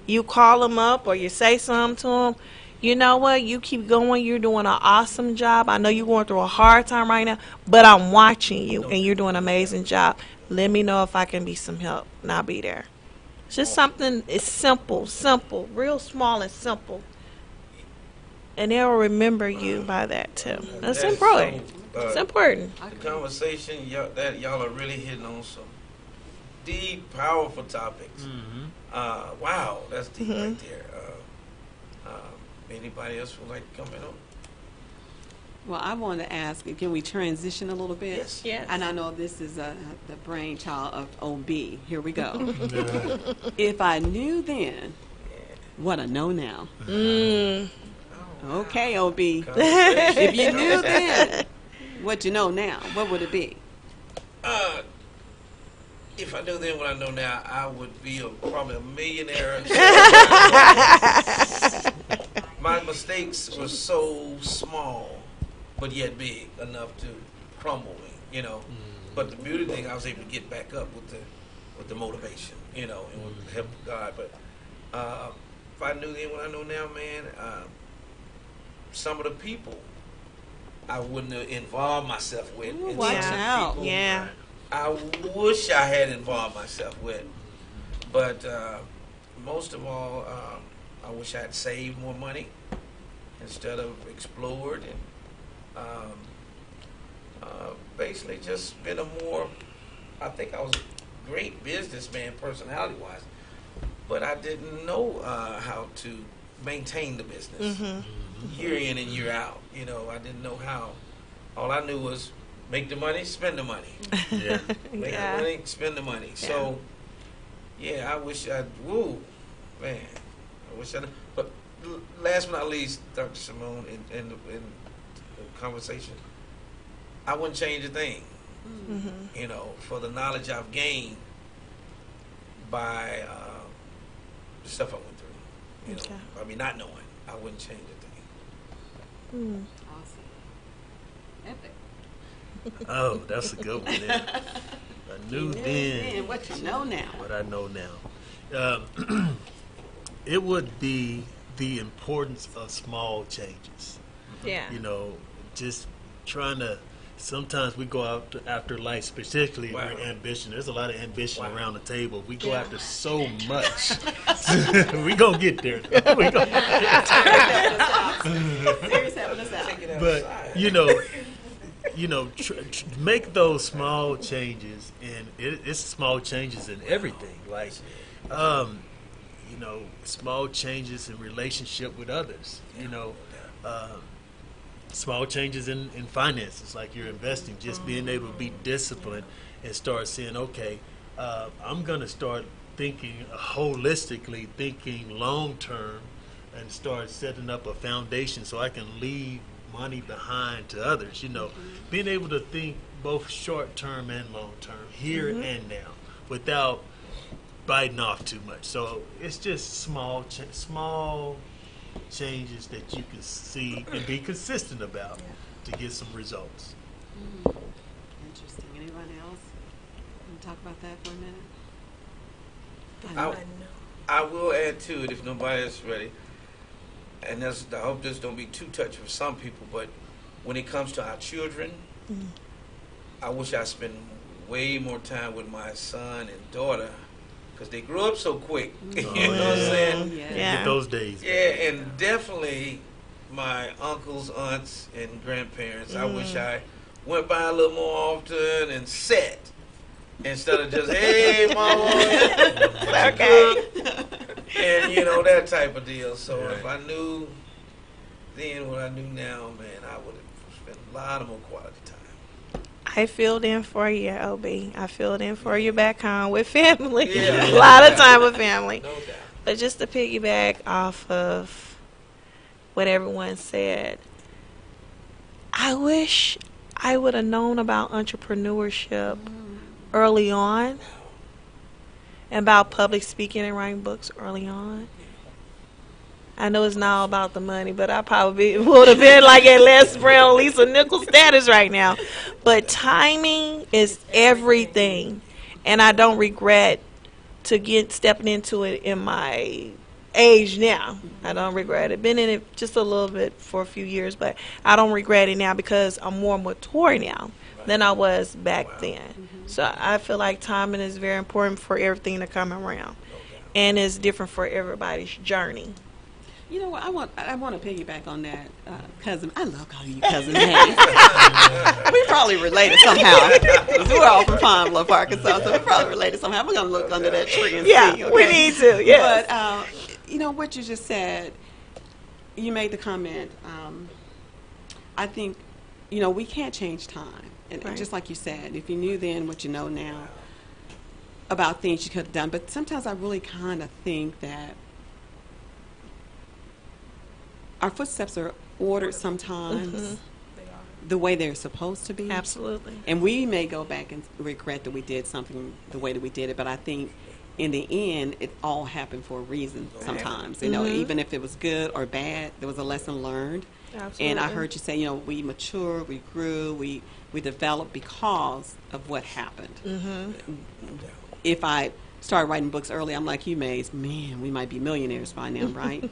You call them up or you say something to them. You know what? You keep going. You're doing an awesome job. I know you're going through a hard time right now, but I'm watching you, and you're doing an amazing job. Let me know if I can be some help, and I'll be there. It's just something, it's simple, real small and simple. And they'll remember you by that, too. That's important. It's important. The conversation, y'all are really hitting on some deep, powerful topics. Wow, that's deep right there. Anybody else would like to come in on? Well, I wanted to ask, can we transition a little bit? Yes. Yes. And I know this is the brainchild of OB. Here we go. If I knew then what I know now. Okay, OB. If you knew then what you know now, what would it be? If I knew then what I know now, I would be probably a millionaire. My mistakes were so small, but yet big enough to crumble me, you know. But the beauty thing, I was able to get back up with the motivation, you know, and with the help of God. But if I knew then what I know now, man, some of the people I wouldn't have involved myself with. Ooh, and watch some out. people Yeah. I wish I had involved myself with. But most of all, I wish I had saved more money instead of explored and basically just been a more, I think I was a great businessman personality-wise, but I didn't know how to maintain the business year in and year out. You know, I didn't know how. All I knew was make the money, spend the money. Yeah. Make the money, spend the money. Yeah. So, yeah, I wish I wish I. But last but not least, Dr. Simone, in the conversation, I wouldn't change a thing. You know, for the knowledge I've gained by the stuff I went through. You know, I mean, not knowing, I wouldn't change a thing. Awesome. Epic. Oh, that's a good one. There. I knew then What you know now. what I know now. It would be the importance of small changes. Yeah. You know, just trying to. Sometimes we go out after life, particularly Wow. your ambition. There's a lot of ambition Wow. around the table. We go Yeah. after so much. We gonna get there. We gonna Serious helping us out. Take it But outside. you know, make those small changes, and it's small changes in everything. Like, you know, small changes in relationship with others. You know, small changes in finances, like you're investing. Just being able to be disciplined and start saying, okay, I'm gonna start thinking holistically, thinking long term, and start setting up a foundation so I can leave money behind to others. You know, being able to think both short term and long term, here and now, without biting off too much. So it's just small changes that you can see and be consistent about to get some results. Interesting. Anyone else? Want to talk about that for a minute? I will add to it if nobody else is ready. And I hope this don't be too touchy for some people, but when it comes to our children, I wish I spent way more time with my son and daughter because they grew up so quick. You know what I'm saying? Yeah. Get those days. Yeah, and definitely my uncles, aunts, and grandparents. I wish I went by a little more often and sat instead of just, hey, mama, Okay. and you know, that type of deal. So Right. if I knew then what I knew now, man, I would have spent a lot of more quality time. I filled in for you, OB. I filled in for you back home with family. Yeah. A lot of time with family. No doubt. But just to piggyback off of what everyone said, I wish I would have known about entrepreneurship early on, and about public speaking and writing books early on. I know it's not all about the money, but I probably would have been like at Les Brown, Lisa Nichols status right now. But timing is everything, and I don't regret stepping into it in my age now. I don't regret it. Been in it just a little bit for a few years, but I don't regret it now because I'm more mature now than I was back then. So I feel like timing is very important for everything to come around, and it's different for everybody's journey. You know what? I want to piggyback on that, cousin. I love calling you cousin Hayes. We probably related somehow. 'Cause we're all from Pine Bluff, Arkansas, so we probably related somehow. We're gonna look under that tree and see. Okay? We need to. Yes. But you know what you just said. You made the comment. I think, you know, we can't change time, and Right. just like you said, if you knew then what you know now about things you could have done. But sometimes I really kind of think that our footsteps are ordered sometimes the way they're supposed to be. Absolutely. And we may go back and regret that we did something the way that we did it, but I think in the end, it all happened for a reason sometimes. You know, even if it was good or bad, there was a lesson learned. Absolutely. And I heard you say, you know, we matured, we grew, we developed because of what happened. If I started writing books early, I'm like you, Maze, man, we might be millionaires by now, right?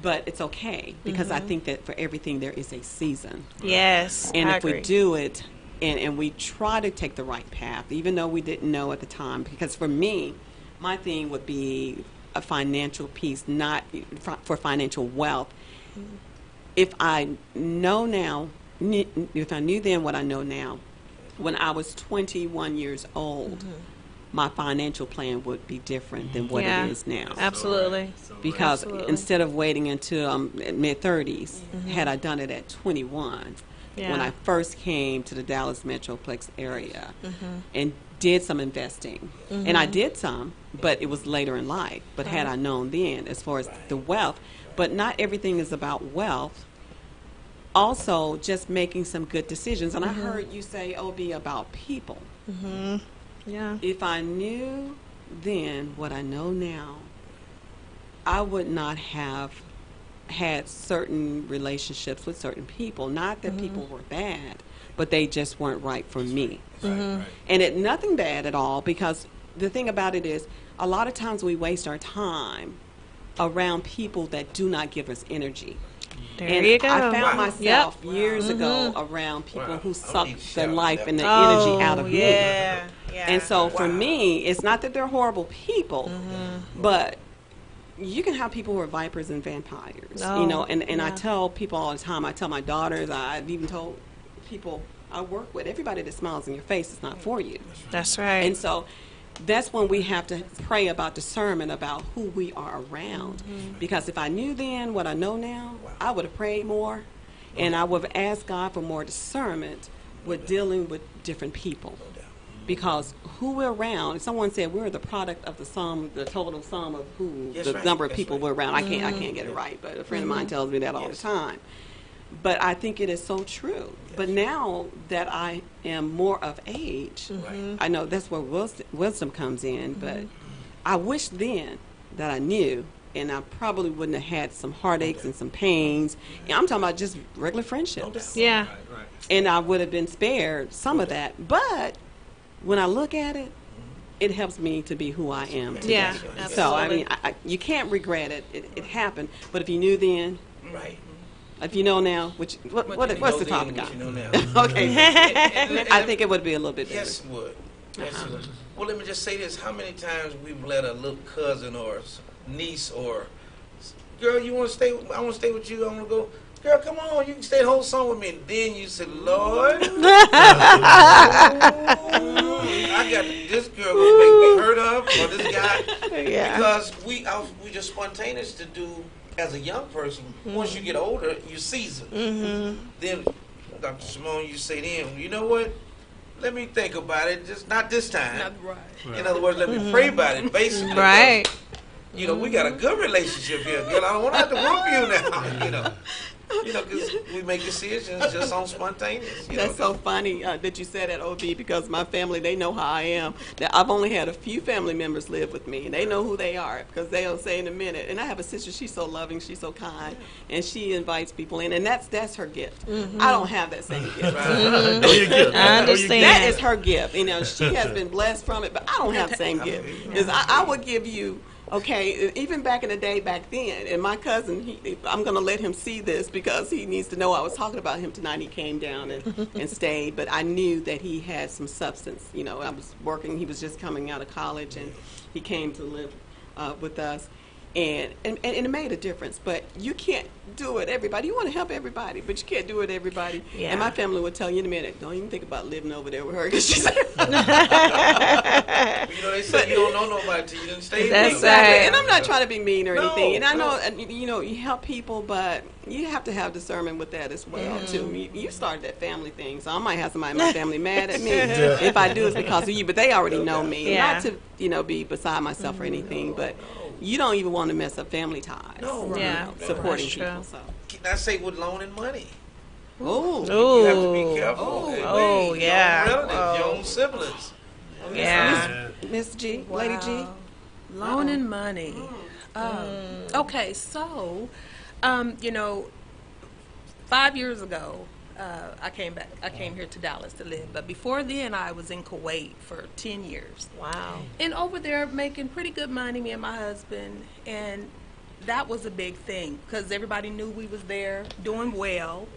But it's okay because I think that for everything there is a season. Yes. And I if agree. we do it and we try to take the right path, even though we didn't know at the time, because for me, my thing would be a financial piece, not for financial wealth. If I know now, if I knew then what I know now, when I was 21 years old, my financial plan would be different than what Yeah. it is now. Absolutely. Because Absolutely. instead of waiting until mid-30s, had I done it at 21, Yeah. when I first came to the Dallas Metroplex area and did some investing, and I did some, but it was later in life. But had I known then, as far as the wealth, but not everything is about wealth. Also, just making some good decisions. And I heard you say, OB, about people. Yeah. If I knew then what I know now, I would not have had certain relationships with certain people. Not that people were bad, but they just weren't right for me. And it nothing bad at all, because the thing about it is a lot of times we waste our time around people that do not give us energy. There And you go. I found Wow. myself years ago around people Wow. who I'm sucked each the shout life that and the one. energy out of me. Yeah. And so for Wow. me, it's not that they're horrible people, but you can have people who are vipers and vampires, Oh, you know, and I yeah. tell people all the time, I tell my daughters, I've even told people I work with, everybody that smiles in your face is not for you. That's right. And so that's when we have to pray about discernment about who we are around. Because if I knew then what I know now, I would have prayed more, and I would have asked God for more discernment with dealing with different people. Because who we're around, someone said we're the product of the sum, the total sum of who, That's the right. number of That's people right. we're around. I can't get it right, but a friend of mine tells me that all the time. But I think it is so true. But now that I am more of age, I know that's where wisdom comes in. But I wish then that I knew, and I probably wouldn't have had some heartaches and some pains. And I'm talking about just regular friendships. yeah. And I would have been spared some of that. But when I look at it, it helps me to be who I am today. Yeah, So, I absolutely. mean, you can't regret it. It happened. But if you knew then, Right. If you know now, what's the topic? What you know now. Okay. I think it would be a little bit better. Yes, it would. Yes, it would. Well, let me just say this. How many times we've let a little cousin or niece or, girl, you want to stay? I want to stay with you. I want to go. Girl, come on. You can stay the whole summer with me. And then you say, Lord, I got this girl gonna make me hurt up or this guy. Yeah. Because we just spontaneous to do as a young person. Once you get older, you seasoned. Then, Dr. Simone, you say then, you know what? Let me think about it. Just not this time. Not right. In other words, let me pray about it. Basically, Right. You know, we got a good relationship here, girl. I don't want to have to whoop you now. Because we make decisions just on spontaneous. That's so funny that you said that, OB, because my family, they know how I am. Now, I've only had a few family members live with me, and they know who they are because they'll say in a minute. And I have a sister, she's so loving, she's so kind, and she invites people in, and that's her gift. I don't have that same gift. Know your gift. I understand. That is her gift. She has been blessed from it, but I don't have the same gift. Because I would give you, okay, even back in the day, back then, and my cousin, I'm going to let him see this because he needs to know I was talking about him tonight. He came down and stayed, but I knew that he had some substance. I was working, he was just coming out of college, and he came to live with us. And it made a difference, but you can't do it everybody. You want to help everybody, but you can't do it everybody. Yeah. And my family would tell you in a minute, don't even think about living over there with her. Cause she's They say you don't know nobody till you didn't stay That's with right. Exactly. And I'm not trying to be mean or No, anything. And I know, no. you help people, but you have to have discernment with that as well, too. You started that family thing, so I might have somebody in my family mad at me. If I do, it's because of you. But they already know me. Yeah. Not to, be beside myself or anything, but you don't even want to mess up family ties. No. Yeah. Supporting That's people. true. So. Can I say with loaning money? Ooh. You have to be careful. Oh, yeah. Your relatives, Oh. your own siblings. Yeah. Miss G, Lady G. Loaning money. Okay, so, 5 years ago, I came back. I came here to Dallas to live. But before then, I was in Kuwait for 10 years. Wow. And over there, making pretty good money, me and my husband. And that was a big thing because everybody knew we was there doing well.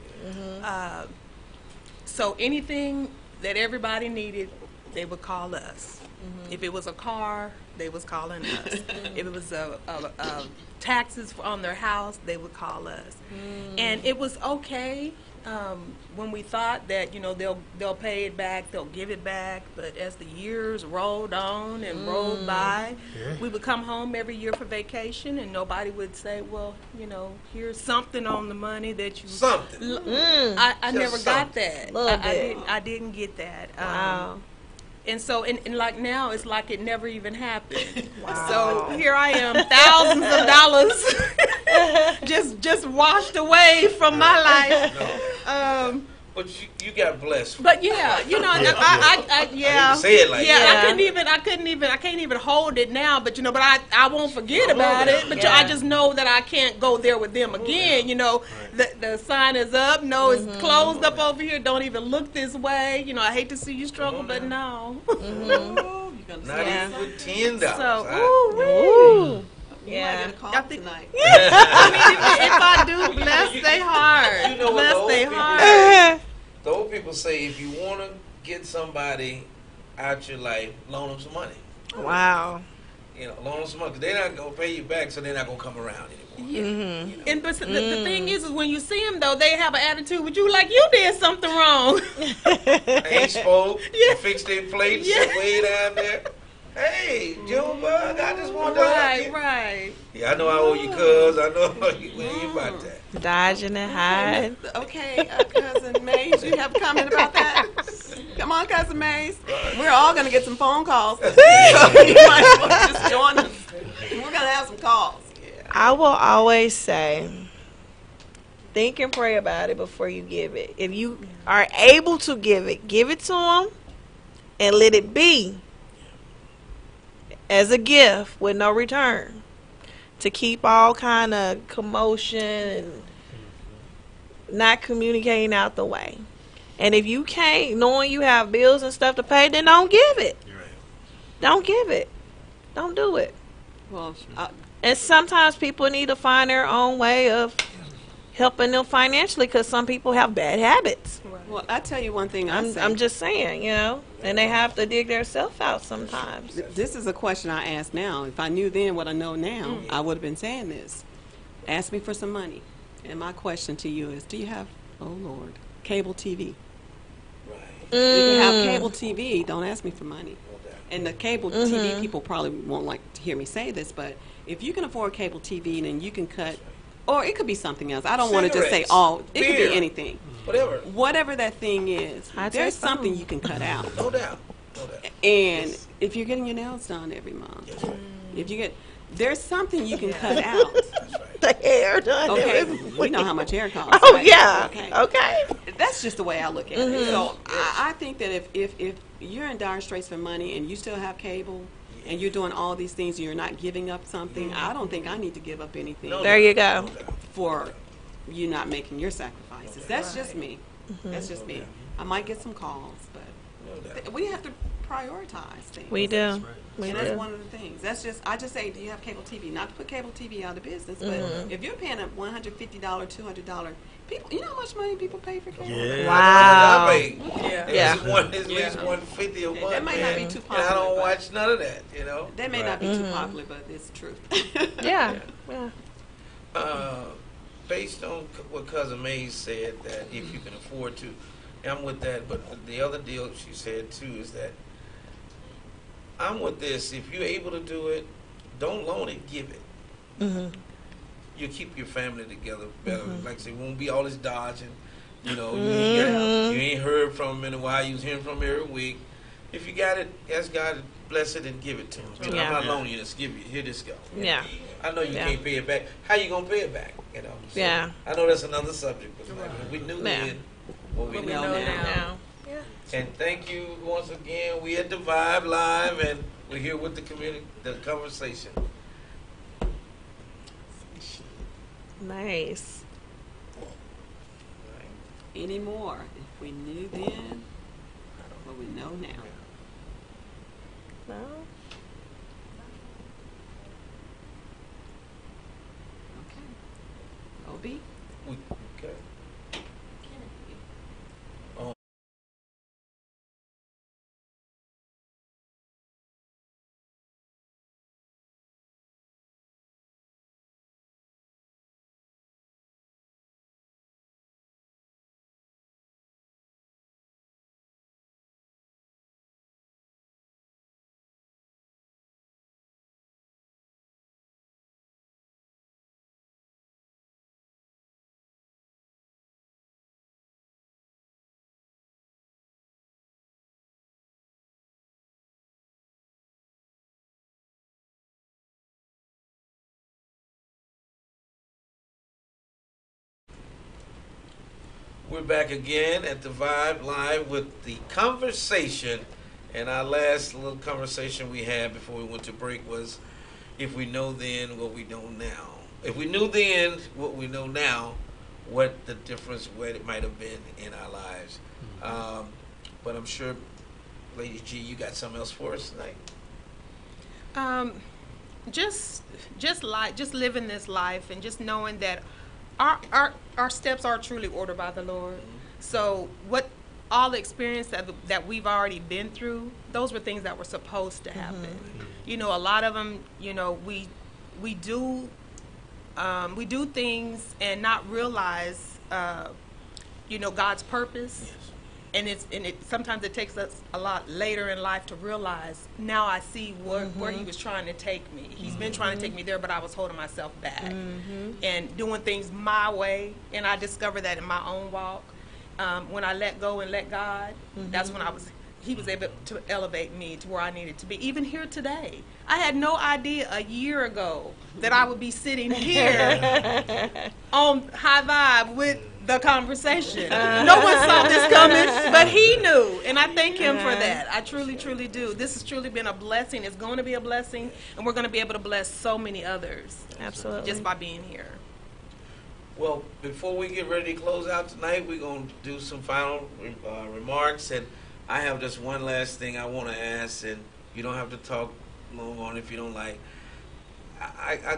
So anything that everybody needed, they would call us. If it was a car, they was calling us. If it was a taxes on their house, they would call us. And it was okay when we thought that they'll pay it back, they'll give it back. But as the years rolled on and rolled by, we would come home every year for vacation, and nobody would say, "Well, here's something on the money that you." Something. I never got something. that. Little bit. I didn't get that. Wow. And so, and like now, it's like it never even happened. So here I am, thousands of dollars, just washed away from my life. But you got blessed. But yeah, I I say it like yeah, that. I can't even hold it now. But but I won't forget about it. But I just know that I can't go there with them again. The sign is up. No, it's closed up over here. Don't even look this way. I hate to see you struggle, but no. Not even with $10. So, Ooh. You Yeah. might get a call I think- tonight. I mean, if I do, bless they heart. You know what Bless the old they people heart. The old people say if you want to get somebody out your life, loan them some money. Wow. Loan them some money. 'Cause they're not going to pay you back, so they're not going to come around anymore. And but the thing is when you see them though, they have an attitude with you like you did something wrong. Ain't spoke, Yeah. fixed their plates, Yeah. sit way down there. Hey, Junebug, I just want to Right. Yeah, I know I owe you, cuz. I know you ain't about that. Dodging and hiding. Okay, Cousin Mays, you have a comment about that? Come on, Cousin Mays. We're all going to get some phone calls. So you might as well just join us. We're going to have some calls. Yeah. I will always say, think and pray about it before you give it. If you are able to give it to them and let it be as a gift with no return, to keep all kind of commotion and not communicating out the way. And if you can't, knowing you have bills and stuff to pay, then don't give it. You're right. Don't give it. Don't do it. Well, And sometimes people need to find their own way of helping them financially, because some people have bad habits. Well, I tell you one thing. I'm just saying, and they have to dig themselves out sometimes. This is a question I ask now. If I knew then what I know now, I would have been saying this. Ask me for some money. And my question to you is, do you have, oh Lord, cable TV? Right. If you have cable TV, don't ask me for money. And the cable TV people probably won't like to hear me say this, but if you can afford cable TV, then you can cut, or it could be something else. I don't want to just say, it could beer, be anything. Whatever that thing is, there's something you can cut out. No doubt. And if you're getting your nails done every month, there's something you can cut out. The hair done. Okay, we know how much hair costs. Oh, right? yeah. Okay. That's just the way I look at it. So I think that if you're in dire straits for money and you still have cable and you're doing all these things and you're not giving up something, I don't think I need to give up anything There you go. for you not making your sacrifices. That's just me. That's just me. I might get some calls, but we have to prioritize things. We do. And that's one of the things. I just say, do you have cable TV? Not to put cable TV out of business, but if you're paying a $150, $200, people, you know how much money people pay for cable? Yeah. Wow. Yeah. At least $150 a month. That might not be too popular. And I don't but watch none of that, That may not be too popular, but it's the truth. Yeah. Based on what Cousin May said, that if you can afford to, I'm with that. But the other deal she said too is that I'm with this. If you're able to do it, don't loan it, give it. You keep your family together better. Like I said, it won't be all this dodging. You ain't heard from them in a while. You was hearing from them every week. If you got it, ask God to bless it and give it to them. I'm not loaning you. Just give you. Here, this go. Yeah. I know you can't pay it back. How you gonna pay it back? So I know that's another subject. But we knew then what we know now. And thank you once again. We at the Vibe Live, and we're here with the community, the conversation. Nice. Any more? If we knew then, what we know now. No. Okay. Obi? Okay. We're back again at the Vibe Live with the conversation. And our last little conversation we had before we went to break was, if we know then what we know now. If we knew then what we know now, what the difference, what it might have been in our lives. But I'm sure, Lady G, you got something else for us tonight? Just living this life and just knowing that our steps are truly ordered by the Lord. So what all the experience that we've already been through, those were things that were supposed to happen. A lot of them, we do things and not realize God's purpose. Yes. And sometimes it takes us a lot later in life to realize, now I see where he was trying to take me. He's been trying to take me there, but I was holding myself back and doing things my way. And I discovered that in my own walk. When I let go and let God, that's when he was able to elevate me to where I needed to be. Even here today, I had no idea a year ago that I would be sitting here on HighVibe with the conversation. No one saw this coming, but he knew, and I thank him for that. I truly, truly do. This has truly been a blessing. It's going to be a blessing, and we're going to be able to bless so many others. Absolutely. Just by being here. Well, before we get ready to close out tonight, we're going to do some final remarks. And I have just one last thing I want to ask, and you don't have to talk long on it if you don't like.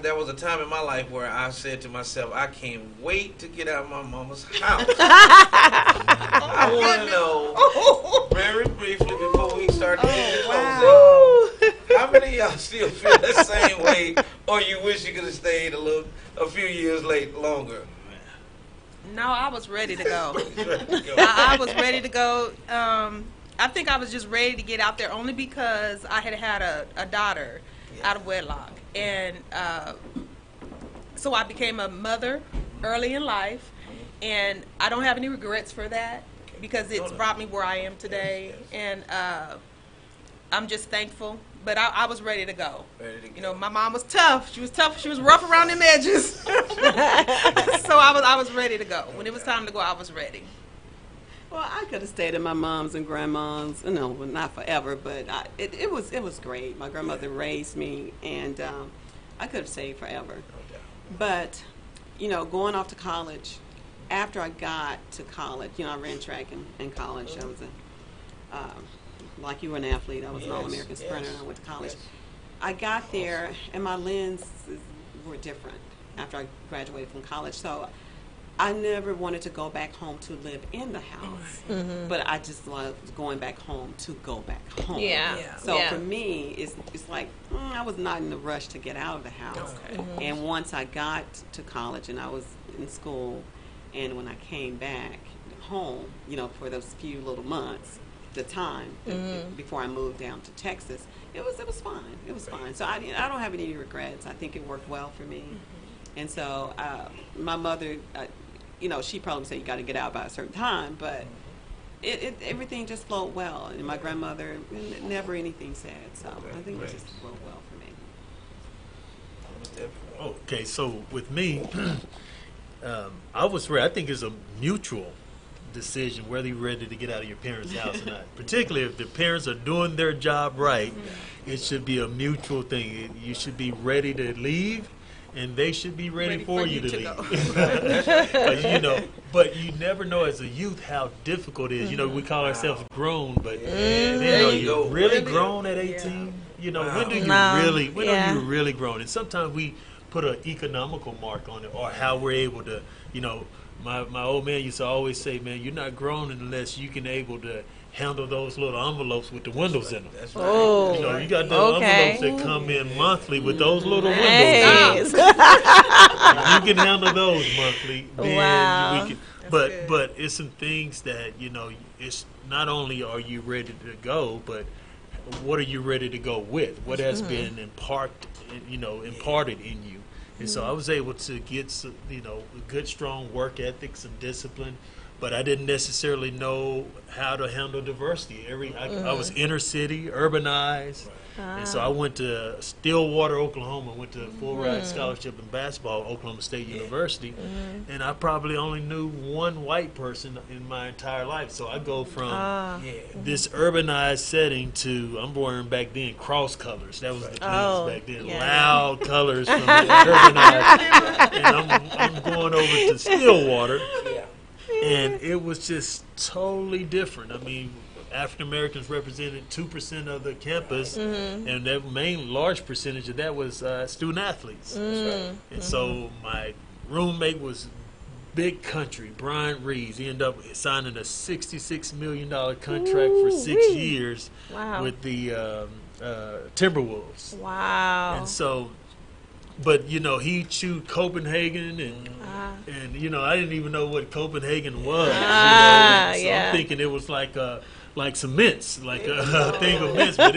there was a time in my life where I said to myself, I can't wait to get out of my mama's house. I want to know, very briefly before we start getting closing, how many of y'all still feel the same way, or you wish you could have stayed a few years longer? No, I was ready to go. Ready to go. I was ready to go. I think I was just ready to get out there only because I had a daughter out of wedlock. And so I became a mother early in life. And I don't have any regrets for that because it's brought me where I am today. And I'm just thankful. But I was ready to go. You know, my mom was tough. She was tough. She was rough around them edges. So I was ready to go. When it was time to go, I was ready. Well, I could have stayed at my mom's and grandma's, you know, well, not forever, but it was great. My grandmother raised me, and I could have stayed forever. But, you know, going off to college, after I got to college, you know, I ran track in college. I was like you were an athlete. I was an All-American sprinter, and I went to college. I got there, and my lenses were different after I graduated from college. So I never wanted to go back home to live in the house, but I just loved going back home to go back home. Yeah. So for me, it's like I was not in a rush to get out of the house. And once I got to college and I was in school, and when I came back home, you know, for those few little months, the time before I moved down to Texas, it was fine. It was fine. So I don't have any regrets. I think it worked well for me. And so my mother, you know, she probably said you got to get out by a certain time, but everything just flowed well. And my grandmother, never anything sad. So I think it just flowed well for me. Okay, so with me, I was ready. I think it's a mutual decision whether you're ready to get out of your parents' house or not. Particularly if the parents are doing their job right, it should be a mutual thing. You should be ready to leave, and they should be ready for you to leave. You know, but you never know as a youth how difficult it is. You know, we call ourselves grown, but then are you really grown at 18? You know, when do you really grown? And sometimes we put an economical mark on it, or how we're able to, you know. My old man used to always say, man, you're not grown unless you can able to handle those little envelopes with the windows in them. That's right. Oh, You know, you got those envelopes that come in monthly with those little windows. Nice. If you can handle those monthly, then Wow. we can. good. But it's some things that, you know, it's not only are you ready to go, but what are you ready to go with? What has been imparted in you? And so I was able to get some, you know, good, strong work ethic, some discipline, but I didn't necessarily know how to handle diversity. I was inner city, urbanized, and so I went to Stillwater, Oklahoma, went to a full ride scholarship in basketball at Oklahoma State University, and I probably only knew one white person in my entire life. So I go from this urbanized setting to, I'm wearing back then cross colors. That was the cleanest back then. Loud colors from the urbanized, and I'm going over to Stillwater. And it was just totally different. I mean, African Americans represented 2% of the campus, and that main large percentage of that was student athletes. And so my roommate was big country, Brian Reeves. He ended up signing a $66 million contract for 6 years with the Timberwolves. Wow. And so, but you know, he chewed Copenhagen, and you know, I didn't even know what Copenhagen was. So I'm thinking it was like some mints, like a thing of mints, but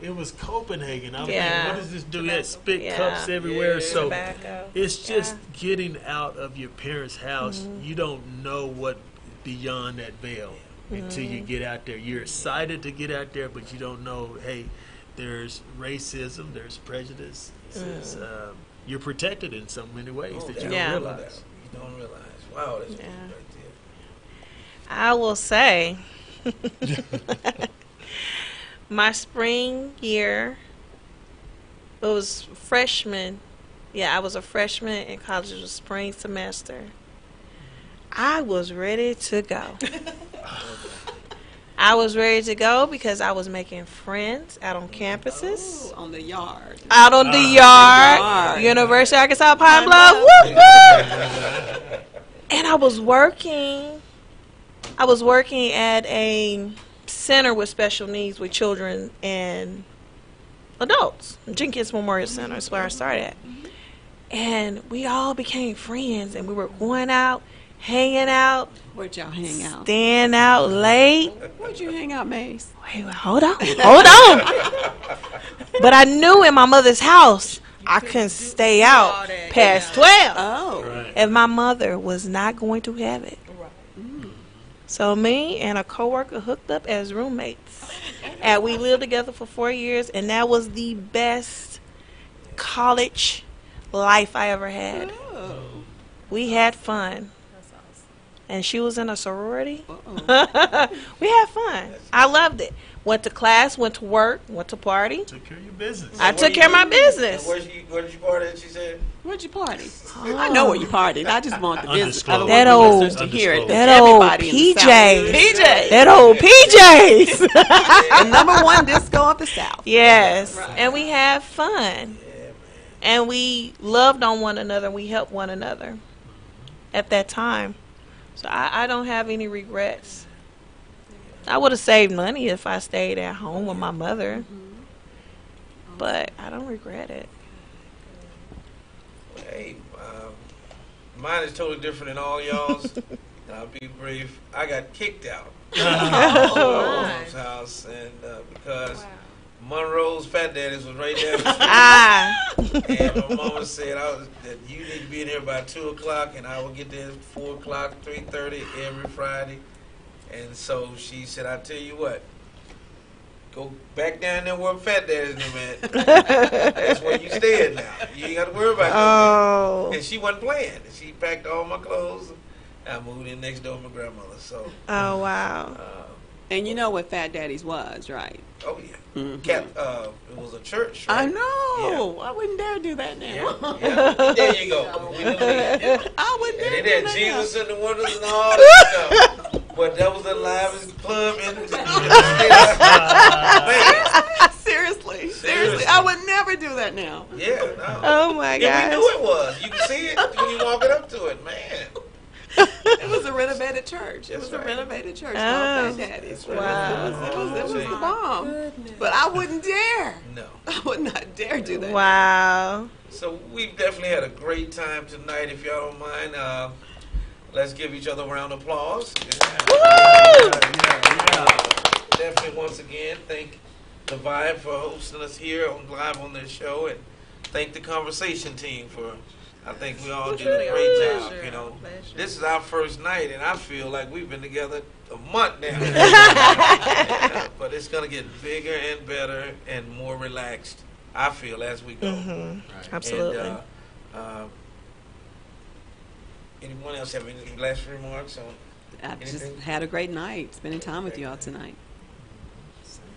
it was Copenhagen. I'm thinking, what does this do? He had spit cups everywhere. So Tobacco. it's just getting out of your parents' house. You don't know what beyond that veil until you get out there. You're excited to get out there, but you don't know, hey, there's racism, there's prejudice. You're protected in so many ways that you don't realize. You don't realize. Wow, that's good right there. I will say, my spring year, it was freshman. Yeah, I was a freshman in college. It was spring semester. I was ready to go. I was ready to go because I was making friends out on campuses, on the yard. out on the yard, University of Arkansas Pine Bluff. Whoop, whoop. And I was working at a center with special needs with children and adults. Jenkins Memorial Center is where I started at. And we all became friends, and we were going out, hanging out. Where'd y'all hang out? Staying out late. Where'd you hang out, Mace? Wait, hold on. But I knew in my mother's house I couldn't stay out past 12. Oh. Right. And my mother was not going to have it. So me and a coworker hooked up as roommates. And we lived together for 4 years, and that was the best college life I ever had. Oh. We had fun. That's awesome. And she was in a sorority. Uh-oh. We had fun. I loved it. Went to class, went to work, went to party. Took care of your business. I took care of my business. Where did you party? She said. Where'd you party? I know where you partied. I just want the business. I don't That want the old- listeners to hear it. That old Everybody in the South. PJs. PJs. That old PJs. The number one disco of the South. Yes. Right. And we had fun. And we loved on one another. We helped one another at that time. So I don't have any regrets. I would have saved money if I stayed at home with my mother. But I don't regret it. Hey, mine is totally different than all y'all's. I'll be brief. I got kicked out of my mom's house, and because Monroe's Fat Daddies was right there, and my mama said that you need to be in here by 2 o'clock, and I will get there at 4 o'clock, 3:30 every Friday. And so she said, "I tell you what, go back down there where Fat Daddies them at. That's where you stay now. You ain't got to worry about that." Oh. And she wasn't playing. She packed all my clothes. I moved in next door to my grandmother. So, Oh, wow. And you know what Fat Daddy's was, right? oh yeah, Mhm. it was a church. I Right? know. I wouldn't dare do that now. Yeah. There you go. We believe. I wouldn't And dare it do had that Jesus and the wonders and all that stuff. But that was the livest club in the man. now. Seriously. I would never do that now. Yeah, no. Oh, my And we gosh. knew it was. You can see it when you walking up to it, man. It was a renovated church. It was That's a right. renovated church. Oh. Called Fat Daddy's. Wow. It was the bomb. Goodness. But I wouldn't dare. No. I would not dare do that. Wow. So we've definitely had a great time tonight. If y'all don't mind, let's give each other a round of applause. Definitely, once again, thank the Vibe for hosting us here live on this show, and thank the conversation team for. I think we all did a great job. Pleasure. You know, Pleasure. this is our first night, and I feel like we've been together a month now. Yeah, but it's gonna get bigger and better and more relaxed. I feel as we go. Absolutely. And, anyone else have any last remarks on? I just Anything? had a great night spending time with you all tonight.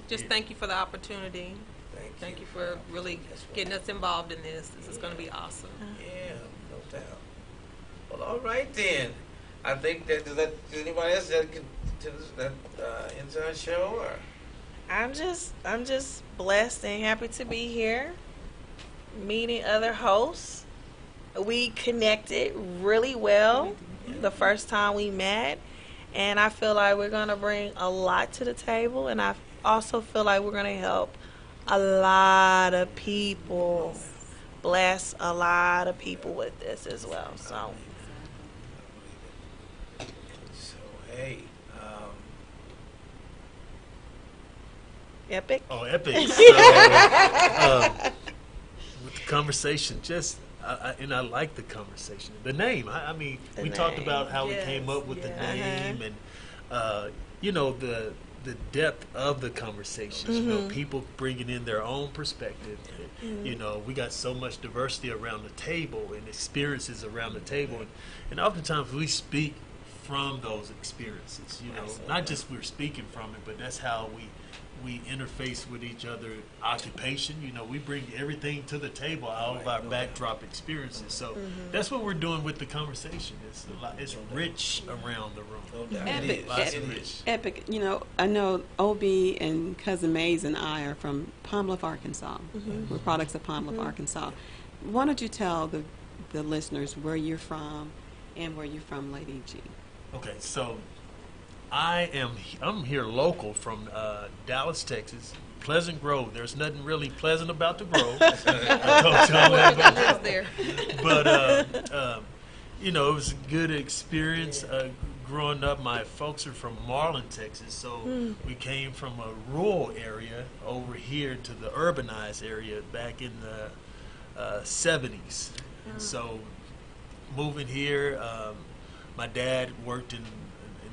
Just thank you for the opportunity. Thank you for really getting us involved in this. This is going to be awesome. Yeah, no doubt. Well, all right then. I think that does anybody else that can to that inside show or? I'm just blessed and happy to be here, meeting other hosts. We connected really well the first time we met, and I feel like we're gonna bring a lot to the table, and I also feel like we're gonna help a lot of people, bless a lot of people with this as well. So Hey, epic. Oh, epic. So, with the conversation, and I like the conversation. The name, I mean, The we talked name. about how we Yes, came up with the yeah. name and, you know, the depth of the conversations. You know, people bringing in their own perspective. You know, we got so much diversity around the table and experiences around the table. And oftentimes we speak from those experiences, you know, not just we're speaking from it, but that's how we we interface with each other. Occupation, we bring everything to the table, all of our backdrop experiences. So that's what we're doing with the conversation. It's rich around the room. No doubt. Epic, It is. epic. I know OB and Cousin Mays and I are from Palm Bluff, Arkansas. We're products of Palm Bluff, Arkansas. Why don't you tell the listeners where you're from and where you're from, Lady G? Okay, so I'm here local from Dallas, Texas. Pleasant Grove. There's nothing really pleasant about the Grove. I told y'all that about there. But it was a good experience growing up. My folks are from Marlin, Texas, so we came from a rural area over here to the urbanized area back in the 70s. And so moving here, my dad worked in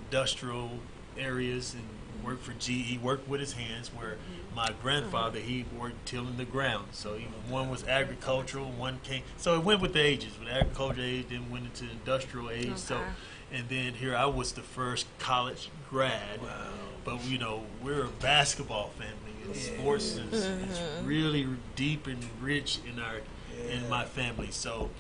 industrial areas and worked for GE, worked with his hands, where my grandfather, he worked tilling the ground. So one was agricultural, one came, so it went with the ages. With agriculture age, then went into industrial age. Okay. So, and then here I was the first college grad. Wow. But we're a basketball family, and sports is really deep and rich in my family. So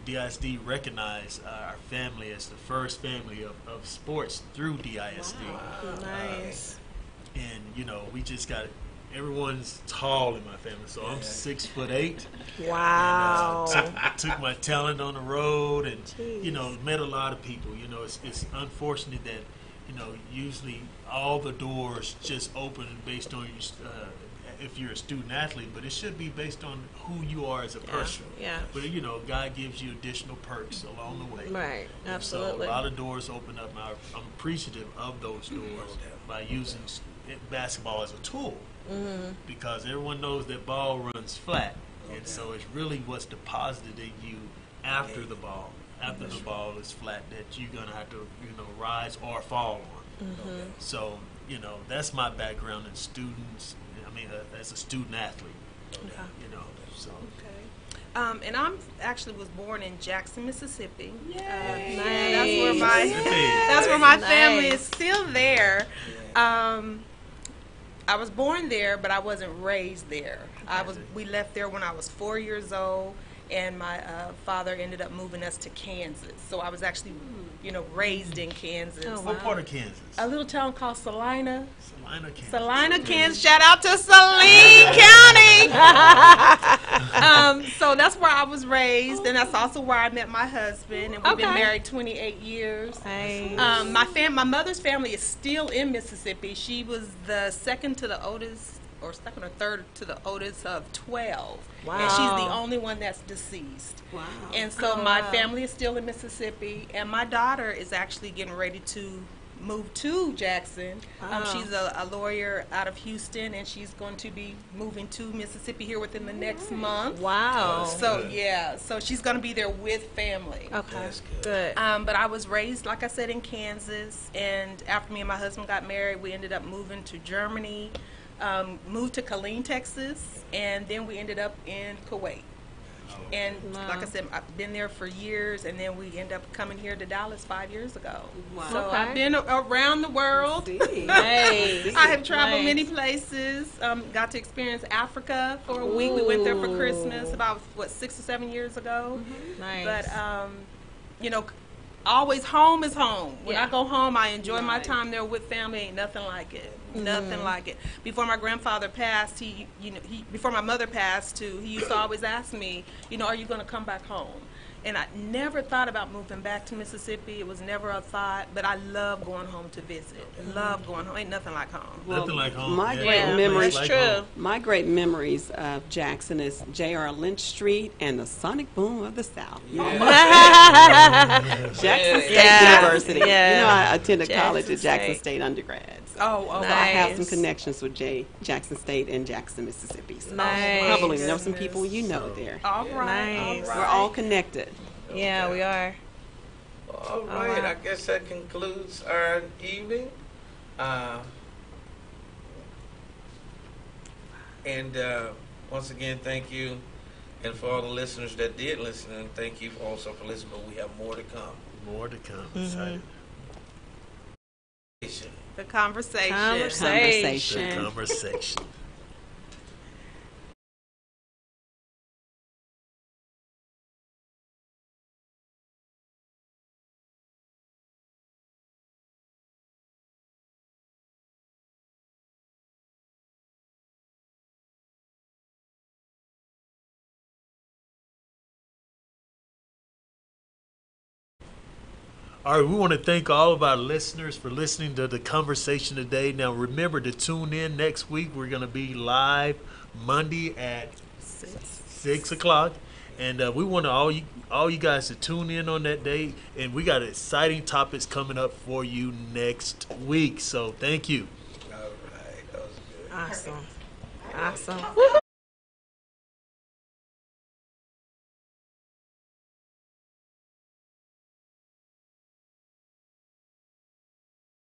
DISD recognized our family as the first family of sports through DISD. Wow. Nice. And we just got everyone's tall in my family, so I'm 6'8". Wow. And, took my talent on the road, and Jeez. met a lot of people. It's unfortunate that usually all the doors just open based on if you're a student athlete, but it should be based on who you are as a person. Yeah. But God gives you additional perks along the way. Right. And Absolutely. so a lot of doors open up. I'm appreciative of those doors by using basketball as a tool, because everyone knows that ball runs flat, and so it's really what's deposited in you after the ball. After the ball is flat, that you're gonna have to rise or fall on. So that's my background in students. As a student athlete. So. Okay. And I'm actually was born in Jackson, Mississippi. Nice. That's where my Nice. family is still there. I was born there, but I wasn't raised there. We left there when I was 4 years old, and my father ended up moving us to Kansas. So I was actually, raised in Kansas. Oh, What wow. part of Kansas? A little town called Salina. Salina, Kansas. Salina, Kansas. Shout out to Saline County. So that's where I was raised, and that's also where I met my husband, and we've been Okay. married 28 years. Nice. My mother's family is still in Mississippi. She was the second to the oldest, or second or third to the oldest of 12. Wow. And she's the only one that's deceased. Wow. And so Oh, my wow. family is still in Mississippi, and my daughter is actually getting ready to move to Jackson. Wow. She's a lawyer out of Houston, and she's going to be moving to Mississippi here within the next month. Wow. So so she's going to be there with family. Okay. That's good. Good. But I was raised, like I said, in Kansas, and after me and my husband got married, we ended up moving to Germany, moved to Killeen, Texas, and then we ended up in Kuwait. And Wow. like I said, I've been there for years, and then we ended up coming here to Dallas 5 years ago. Wow. So Okay. I've been around the world. See. Nice. I have traveled Nice. many places. Got to experience Africa for a week. We went there for Christmas about 6 or 7 years ago. Nice. But always home is home. When Yeah. I go home, I enjoy my Right. time there with family. Ain't nothing like it. Nothing like it. Before my grandfather passed, before my mother passed too, he used to always ask me, are you going to come back home? And I never thought about moving back to Mississippi. It was never a thought, but I love going home to visit. Love going home. Ain't nothing like home. Nothing like home. My Yeah, great nothing memories- That's like true. home. My great memories of Jackson is J.R. Lynch Street and the sonic boom of the South. Jackson State Yeah. University. Yeah. I attended Jackson college at Jackson State. State undergrad. So Oh, I have some Nice. connections with Jackson State and Jackson, Mississippi. So Nice. I believe know some people you know there. All right. Nice. All We're right. all connected. Yeah, we are. All right, wow. I guess that concludes our evening. And once again, thank you. And for all the listeners that did listen, and thank you also for listening, but we have more to come. More to come. Excited. The conversation. Conversation. The conversation. All right, we want to thank all of our listeners for listening to the conversation today. Now, remember to tune in next week. We're going to be live Monday at 6 o'clock. And we want all you guys to tune in on that day. And we got exciting topics coming up for you next week. So thank you. All right, that was good. Awesome. Awesome.